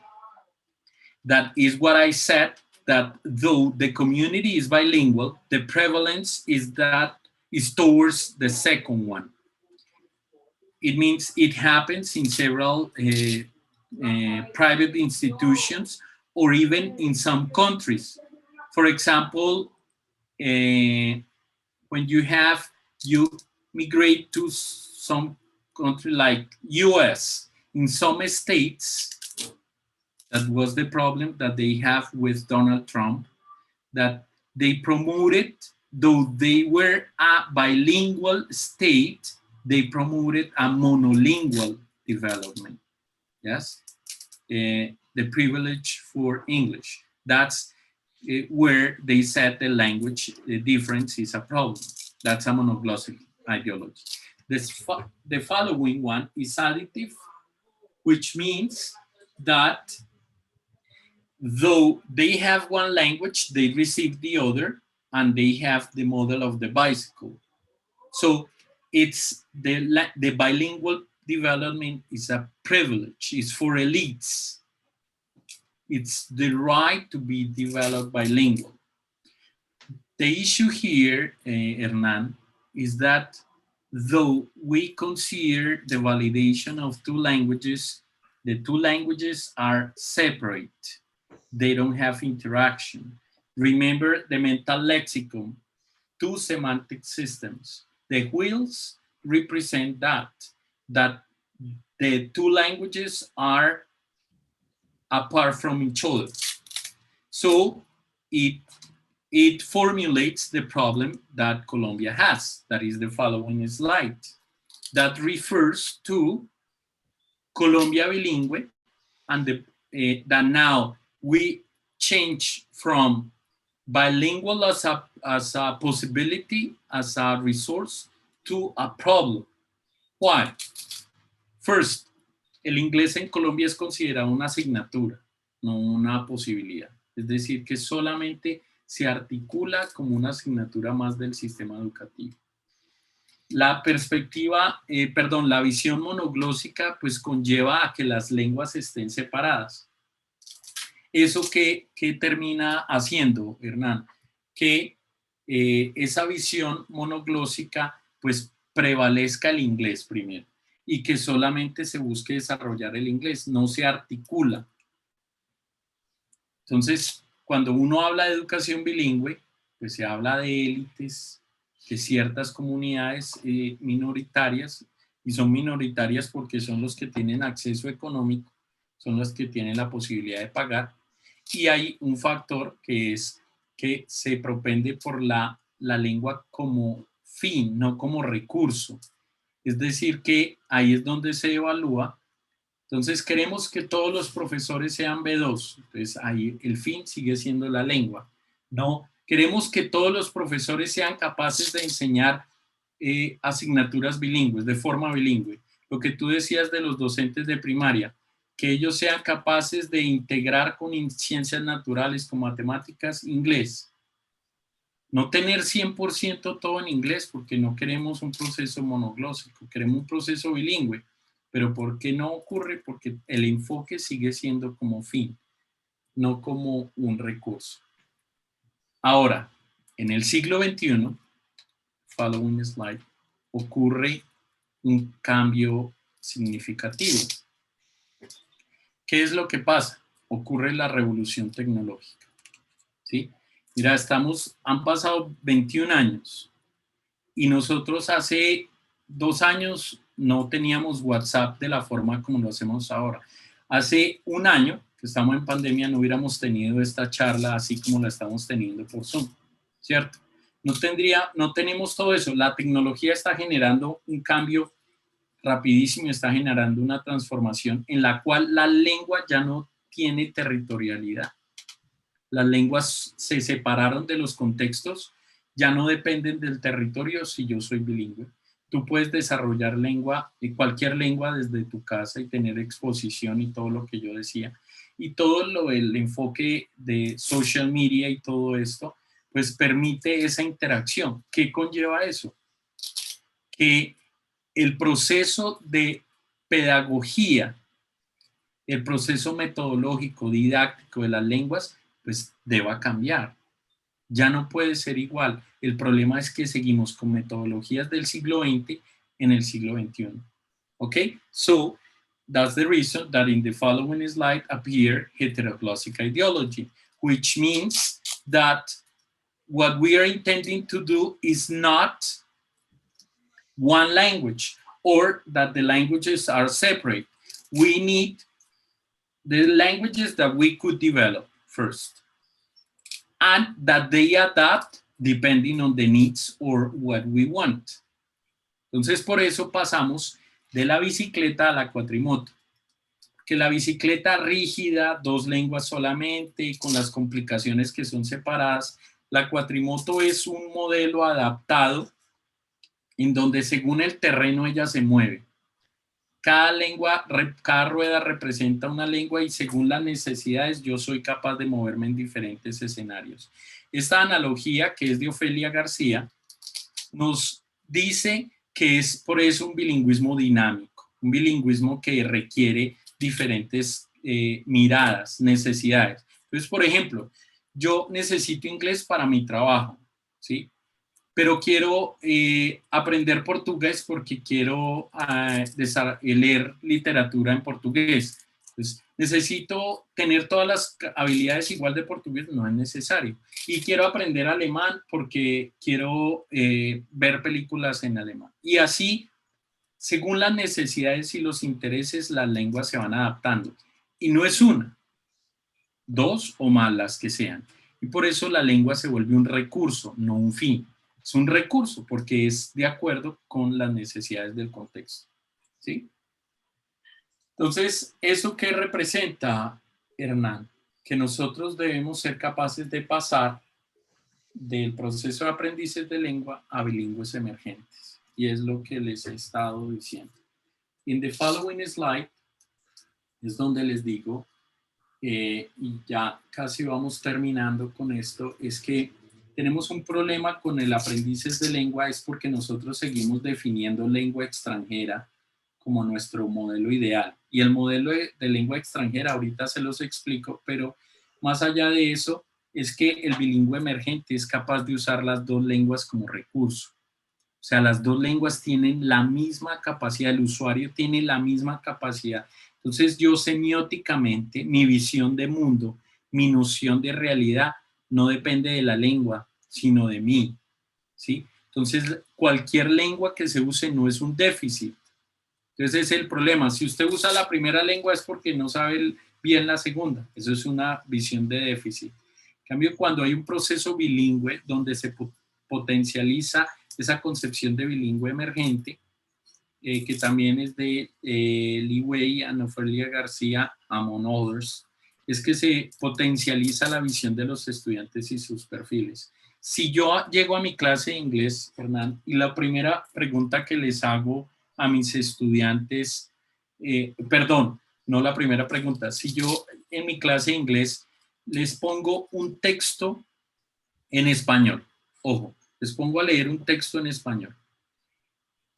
That is what I said, that though the community is bilingual, the prevalence is towards the second one. It means it happens in several private institutions or even in some countries. For example, when you migrate to some country like US, in some states, that was the problem that they have with Donald Trump, that they promoted, though they were a bilingual state, they promoted a monolingual development. Yes, the privilege for English. That's where they said the language difference is a problem. That's a monoglossic ideology. The following one is additive, which means that though they have one language, they receive the other, and they have the model of the bicycle. So it's the bilingual development is a privilege, it's for elites. It's the right to be developed bilingual. The issue here, Hernan, is that though we consider the validation of two languages, the two languages are separate. They don't have interaction. Remember the mental lexicon, two semantic systems. The wheels represent that the two languages are apart from each other. So it formulates the problem that Colombia has. That is the following slide. That refers to Colombia bilingüe, and that now we change from bilingual as a possibility, as a resource, to a problem. Why? First, el inglés en Colombia es considerado una asignatura, no una posibilidad. Es decir, que solamente se articula como una asignatura más del sistema educativo. La perspectiva, la visión monoglósica, pues conlleva a que las lenguas estén separadas. ¿Eso qué termina haciendo, Hernán? Que esa visión monoglósica, pues prevalezca el inglés primero, y que solamente se busque desarrollar el inglés, no se articula. Entonces, cuando uno habla de educación bilingüe, pues se habla de élites, de ciertas comunidades minoritarias, y son minoritarias porque son los que tienen acceso económico, son los que tienen la posibilidad de pagar, y hay un factor que es que se propende por la lengua como fin, no como recurso. Es decir, que ahí es donde se evalúa. Entonces queremos que todos los profesores sean B2, entonces ahí el fin sigue siendo la lengua. No, queremos que todos los profesores sean capaces de enseñar asignaturas bilingües, de forma bilingüe. Lo que tú decías de los docentes de primaria, que ellos sean capaces de integrar con ciencias naturales, con matemáticas, inglés. No tener 100% todo en inglés, porque no queremos un proceso monoglósico, queremos un proceso bilingüe. Pero ¿por qué no ocurre? Porque el enfoque sigue siendo como fin, no como un recurso. Ahora, en el siglo XXI, following slide, ocurre un cambio significativo. ¿Qué es lo que pasa? Ocurre la revolución tecnológica, ¿sí? Mira, han pasado 21 años y nosotros hace 2 años no teníamos WhatsApp de la forma como lo hacemos ahora. Hace 1 año que estamos en pandemia no hubiéramos tenido esta charla así como la estamos teniendo por Zoom, ¿cierto? No tenemos todo eso. La tecnología está generando un cambio rapidísimo, está generando una transformación en la cual la lengua ya no tiene territorialidad. Las lenguas se separaron de los contextos, ya no dependen del territorio si yo soy bilingüe. Tú puedes desarrollar cualquier lengua desde tu casa y tener exposición y todo lo que yo decía. Y todo el enfoque de social media y todo esto, pues permite esa interacción. ¿Qué conlleva eso? Que el proceso de pedagogía, el proceso metodológico, didáctico de las lenguas, pues deba cambiar. Ya no puede ser igual. El problema es que seguimos con metodologías del siglo XX en el siglo XXI. Okay? So, that's the reason that in the following slide appear heteroglossic ideology, which means that what we are intending to do is not one language or that the languages are separate. We need the languages that we could develop first and that they adapt depending on the needs or what we want. Entonces, por eso pasamos de la bicicleta a la cuatrimoto. Que la bicicleta rígida, dos lenguas solamente, con las complicaciones que son separadas. La cuatrimoto es un modelo adaptado en donde según el terreno ella se mueve. Cada rueda representa una lengua y según las necesidades yo soy capaz de moverme en diferentes escenarios. Esta analogía, que es de Ofelia García, nos dice que es por eso un bilingüismo dinámico, un bilingüismo que requiere diferentes miradas, necesidades. Entonces, por ejemplo, yo necesito inglés para mi trabajo, ¿sí? Pero quiero aprender portugués porque quiero leer literatura en portugués. Entonces, necesito tener todas las habilidades igual de portugués, no es necesario. Y quiero aprender alemán porque quiero ver películas en alemán. Y así, según las necesidades y los intereses, las lenguas se van adaptando. Y no es una, dos o más las que sean. Y por eso la lengua se vuelve un recurso, no un fin. Es un recurso porque es de acuerdo con las necesidades del contexto. ¿Sí? Entonces, ¿eso qué representa, Hernán? Que nosotros debemos ser capaces de pasar del proceso de aprendices de lengua a bilingües emergentes. Y es lo que les he estado diciendo. In the following slide es donde les digo, y ya casi vamos terminando con esto, es que tenemos un problema con el aprendices de lengua, es porque nosotros seguimos definiendo lengua extranjera como nuestro modelo ideal. Y el modelo de lengua extranjera, ahorita se los explico, pero más allá de eso, es que el bilingüe emergente es capaz de usar las dos lenguas como recurso. O sea, las dos lenguas tienen la misma capacidad, el usuario tiene la misma capacidad. Entonces, yo semióticamente, mi visión de mundo, mi noción de realidad, no depende de la lengua, sino de mí, ¿sí? Entonces, cualquier lengua que se use no es un déficit. Entonces, ese es el problema. Si usted usa la primera lengua es porque no sabe bien la segunda. Eso es una visión de déficit. En cambio, cuando hay un proceso bilingüe donde se potencializa esa concepción de bilingüe emergente, que también es de Li Wei, Ofelia García, among others, es que se potencializa la visión de los estudiantes y sus perfiles. Si yo llego a mi clase de inglés, Hernán, y la primera pregunta que les hago a mis estudiantes, perdón, no la primera pregunta, si yo en mi clase de inglés les pongo un texto en español, ojo, les pongo a leer un texto en español,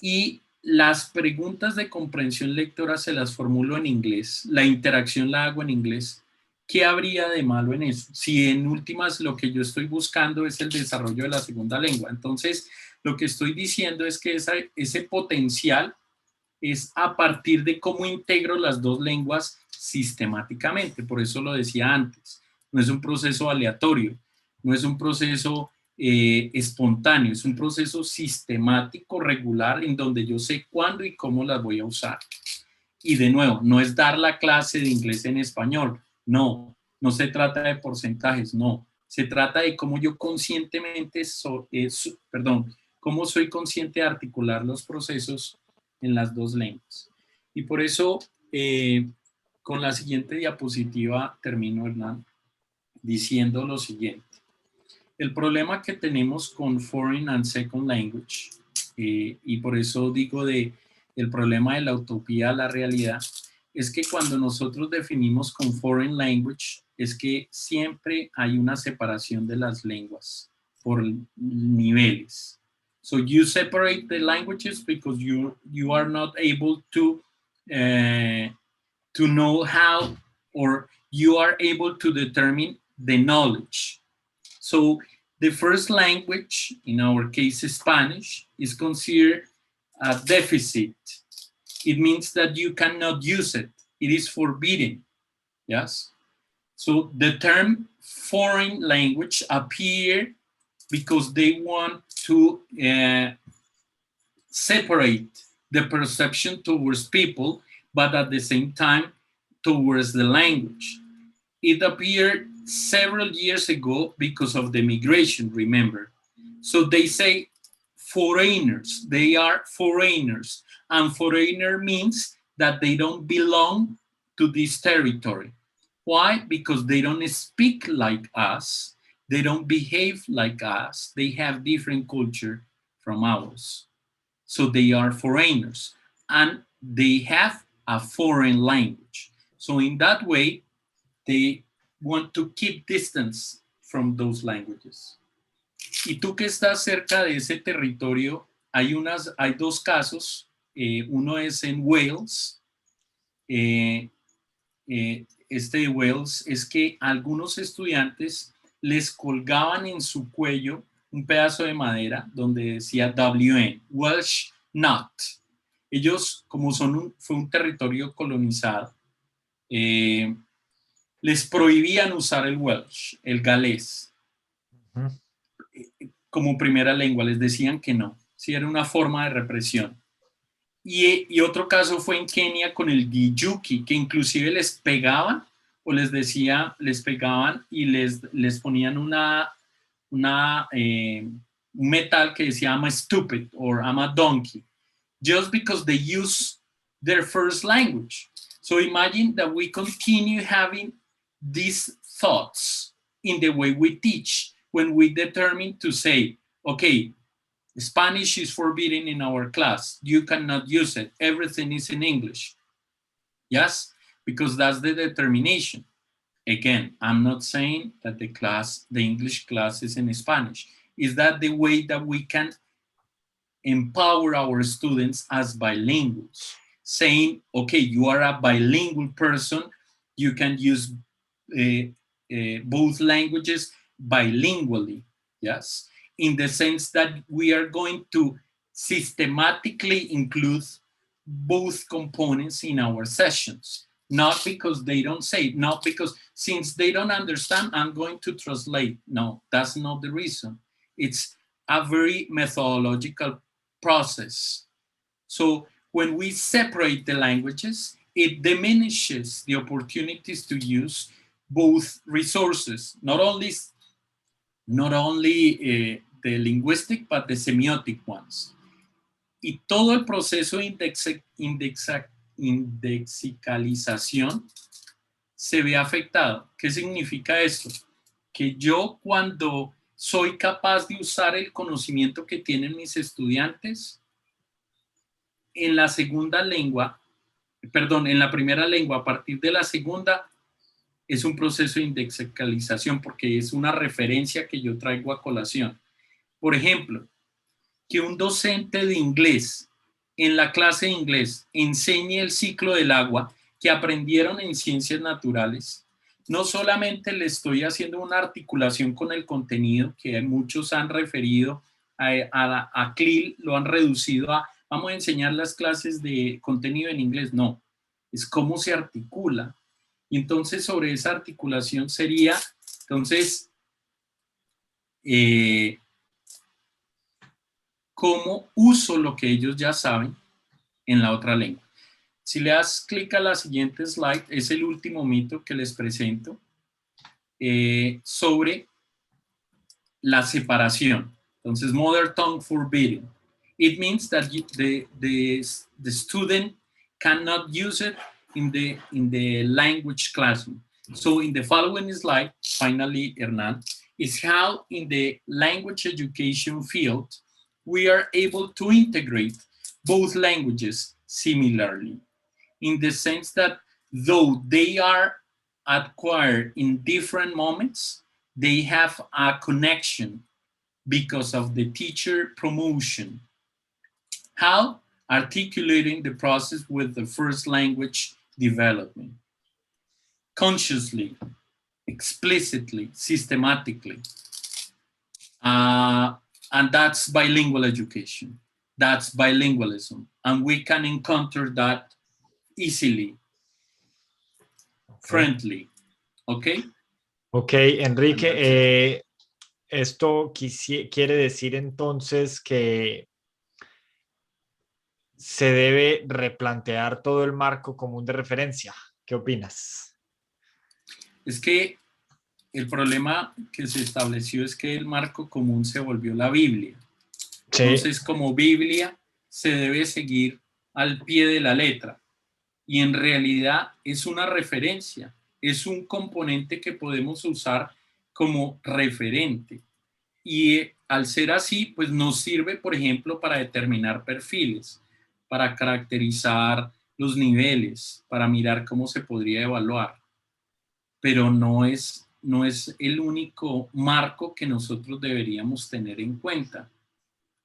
y las preguntas de comprensión lectora se las formulo en inglés, la interacción la hago en inglés. ¿Qué habría de malo en eso? Si en últimas lo que yo estoy buscando es el desarrollo de la segunda lengua. Entonces, lo que estoy diciendo es que ese potencial es a partir de cómo integro las dos lenguas sistemáticamente. Por eso lo decía antes. No es un proceso aleatorio, no es un proceso espontáneo, es un proceso sistemático, regular, en donde yo sé cuándo y cómo las voy a usar. Y de nuevo, no es dar la clase de inglés en español, no, no se trata de porcentajes, no, se trata de cómo yo conscientemente, cómo soy consciente de articular los procesos en las dos lenguas. Y por eso, con la siguiente diapositiva termino, Hernán, diciendo lo siguiente. El problema que tenemos con Foreign and Second Language, y por eso digo el problema de la utopía a la realidad, es que cuando nosotros definimos con Foreign Language, es que siempre hay una separación de las lenguas. por niveles. So you separate the languages because you are not able to know how, or you are able to determine the knowledge. So the first language, in our case Spanish, is considered a deficit. It means that you cannot use it. It is forbidden. Yes. So the term foreign language appeared because they want to separate the perception towards people, but at the same time towards the language. It appeared several years ago because of the migration, remember. So they say foreigners, they are foreigners. And foreigner means that they don't belong to this territory. Why? Because they don't speak like us, they don't behave like us, they have different culture from ours. So they are foreigners and they have a foreign language. So in that way, they want to keep distance from those languages. Y tú que estás cerca de ese territorio, hay dos casos. Uno es en Wales. Este de Wales es que algunos estudiantes les colgaban en su cuello un pedazo de madera donde decía WN, Welsh Not. Ellos, como fue un territorio colonizado, les prohibían usar el Welsh, el galés, como primera lengua. Les decían que no, si era una forma de represión. Y otro caso fue en Kenia con el Giyuki, que inclusive les pegaban o les pegaban y les ponían un metal que decía I'm a stupid or I'm a donkey, just because they use their first language. So imagine that we continue having these thoughts in the way we teach when we determine to say, okay, Spanish is forbidden in our class. You cannot use it. Everything is in English. Yes, because that's the determination. Again, I'm not saying that the English class is in Spanish. Is that the way that we can empower our students as bilinguals? Saying, okay, you are a bilingual person. You can use both languages bilingually. Yes. In the sense that we are going to systematically include both components in our sessions, not because they don't say it, not because since they don't understand, I'm going to translate. No, that's not the reason. It's a very methodological process. So when we separate the languages, it diminishes the opportunities to use both resources, not only the linguistic, but the semiotic ones. Y todo el proceso de indexicalización se ve afectado. ¿Qué significa esto? Que yo cuando soy capaz de usar el conocimiento que tienen mis estudiantes en la segunda lengua, en la primera lengua, a partir de la segunda, es un proceso de indexicalización porque es una referencia que yo traigo a colación. Por ejemplo, que un docente de inglés en la clase de inglés enseñe el ciclo del agua que aprendieron en ciencias naturales, no solamente le estoy haciendo una articulación con el contenido que muchos han referido a CLIL, lo han reducido a vamos a enseñar las clases de contenido en inglés. No, es cómo se articula. Y entonces sobre esa articulación sería, entonces, cómo uso lo que ellos ya saben en la otra lengua. Si le das clic a la siguiente slide, es el último mito que les presento sobre la separación. Entonces, mother tongue forbidden. It means that the student cannot use it in the language classroom. So in the following slide, finally, Hernan, is how in the language education field, we are able to integrate both languages similarly, in the sense that though they are acquired in different moments, they have a connection because of the teacher promotion. How? Articulating the process with the first language development. Consciously, explicitly, systematically. And that's bilingual education. That's bilingualism. And we can encounter that easily, friendly. ¿Ok? Ok, Enrique, esto quiere decir entonces que se debe replantear todo el marco común de referencia. ¿Qué opinas? Es que el problema que se estableció es que el marco común se volvió la Biblia. Sí. Entonces, como Biblia, se debe seguir al pie de la letra. Y en realidad es una referencia, es un componente que podemos usar como referente. Y al ser así, pues nos sirve, por ejemplo, para determinar perfiles, para caracterizar los niveles, para mirar cómo se podría evaluar. Pero no es el único marco que nosotros deberíamos tener en cuenta.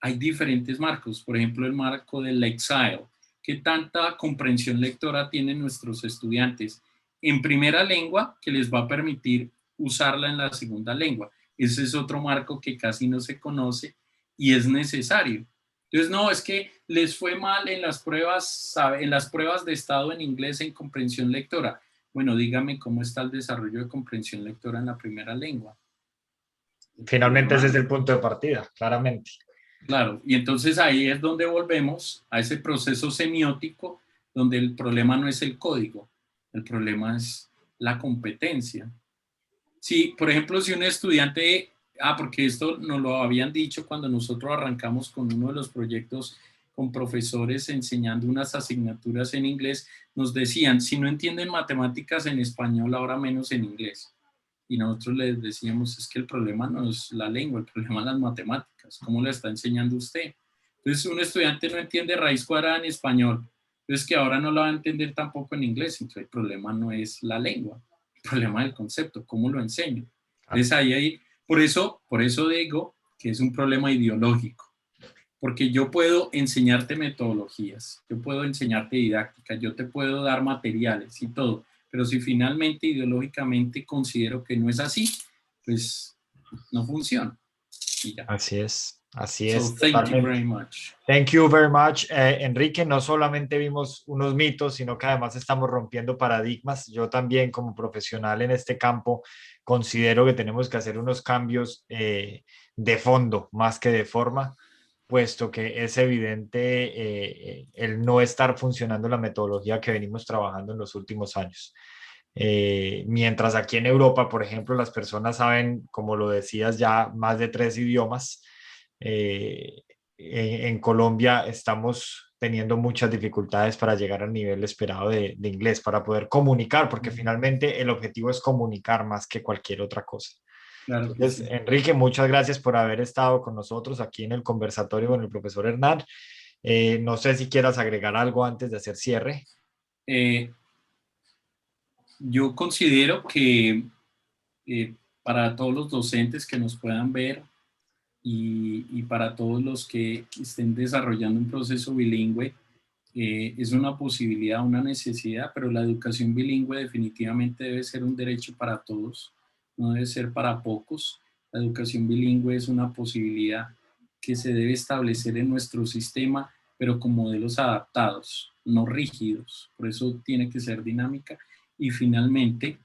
Hay diferentes marcos, por ejemplo, el marco del Exile. ¿Qué tanta comprensión lectora tienen nuestros estudiantes en primera lengua que les va a permitir usarla en la segunda lengua? Ese es otro marco que casi no se conoce y es necesario. Entonces, no, es que les fue mal en las pruebas de estado en inglés en comprensión lectora. Bueno, dígame cómo está el desarrollo de comprensión lectora en la primera lengua. Finalmente ese es el punto de partida, claramente. Claro, y entonces ahí es donde volvemos a ese proceso semiótico donde el problema no es el código, el problema es la competencia. Sí, por ejemplo, si un estudiante, porque esto nos lo habían dicho cuando nosotros arrancamos con uno de los proyectos con profesores enseñando unas asignaturas en inglés, nos decían, si no entienden matemáticas en español, ahora menos en inglés. Y nosotros les decíamos, es que el problema no es la lengua, el problema es las matemáticas. ¿Cómo la está enseñando usted? Entonces, un estudiante no entiende raíz cuadrada en español, entonces que ahora no la va a entender tampoco en inglés. Entonces, el problema no es la lengua, el problema es el concepto, ¿cómo lo enseño? Entonces, ahí, por eso digo que es un problema ideológico. Porque yo puedo enseñarte metodologías, yo puedo enseñarte didáctica, yo te puedo dar materiales y todo, pero si finalmente ideológicamente considero que no es así, pues no funciona. Y ya. Así es, así So, es. thank you very much. Thank you very much, Enrique. No solamente vimos unos mitos, sino que además estamos rompiendo paradigmas. Yo también, como profesional en este campo, considero que tenemos que hacer unos cambios de fondo más que de forma, puesto que es evidente el no estar funcionando la metodología que venimos trabajando en los últimos años. Mientras aquí en Europa, por ejemplo, las personas saben, como lo decías, ya más de 3 idiomas. En Colombia estamos teniendo muchas dificultades para llegar al nivel esperado de inglés, para poder comunicar, porque finalmente el objetivo es comunicar más que cualquier otra cosa. Claro que Entonces, sí. Enrique, muchas gracias por haber estado con nosotros aquí en el conversatorio con el profesor Hernán. No sé si quieras agregar algo antes de hacer cierre. Yo considero que para todos los docentes que nos puedan ver y para todos los que estén desarrollando un proceso bilingüe, es una posibilidad, una necesidad, pero la educación bilingüe definitivamente debe ser un derecho para todos, no debe ser para pocos. La educación bilingüe es una posibilidad que se debe establecer en nuestro sistema, pero con modelos adaptados, no rígidos. Por eso tiene que ser dinámica. Y finalmente,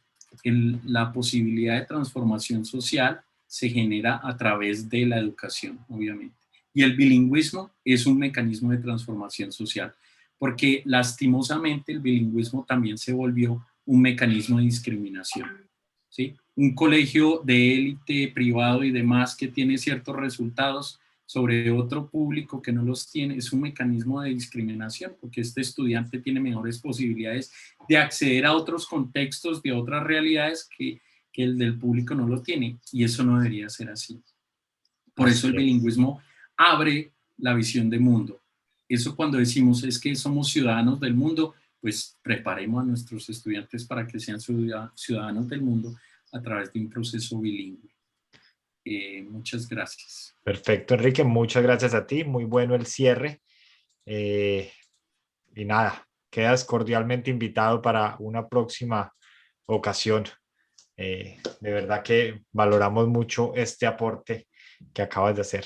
la posibilidad de transformación social se genera a través de la educación, obviamente. Y el bilingüismo es un mecanismo de transformación social, porque lastimosamente el bilingüismo también se volvió un mecanismo de discriminación. ¿Sí? Un colegio de élite privado y demás que tiene ciertos resultados sobre otro público que no los tiene, es un mecanismo de discriminación, porque este estudiante tiene mejores posibilidades de acceder a otros contextos, de otras realidades que el del público no lo tiene, y eso no debería ser así. Por eso el bilingüismo abre la visión de mundo. Eso cuando decimos es que somos ciudadanos del mundo, pues preparemos a nuestros estudiantes para que sean ciudadanos del mundo a través de un proceso bilingüe. Muchas gracias. Perfecto, Enrique, muchas gracias a ti. Muy bueno el cierre. Eh, y nada, quedas cordialmente invitado para una próxima ocasión. De verdad que valoramos mucho este aporte que acabas de hacer.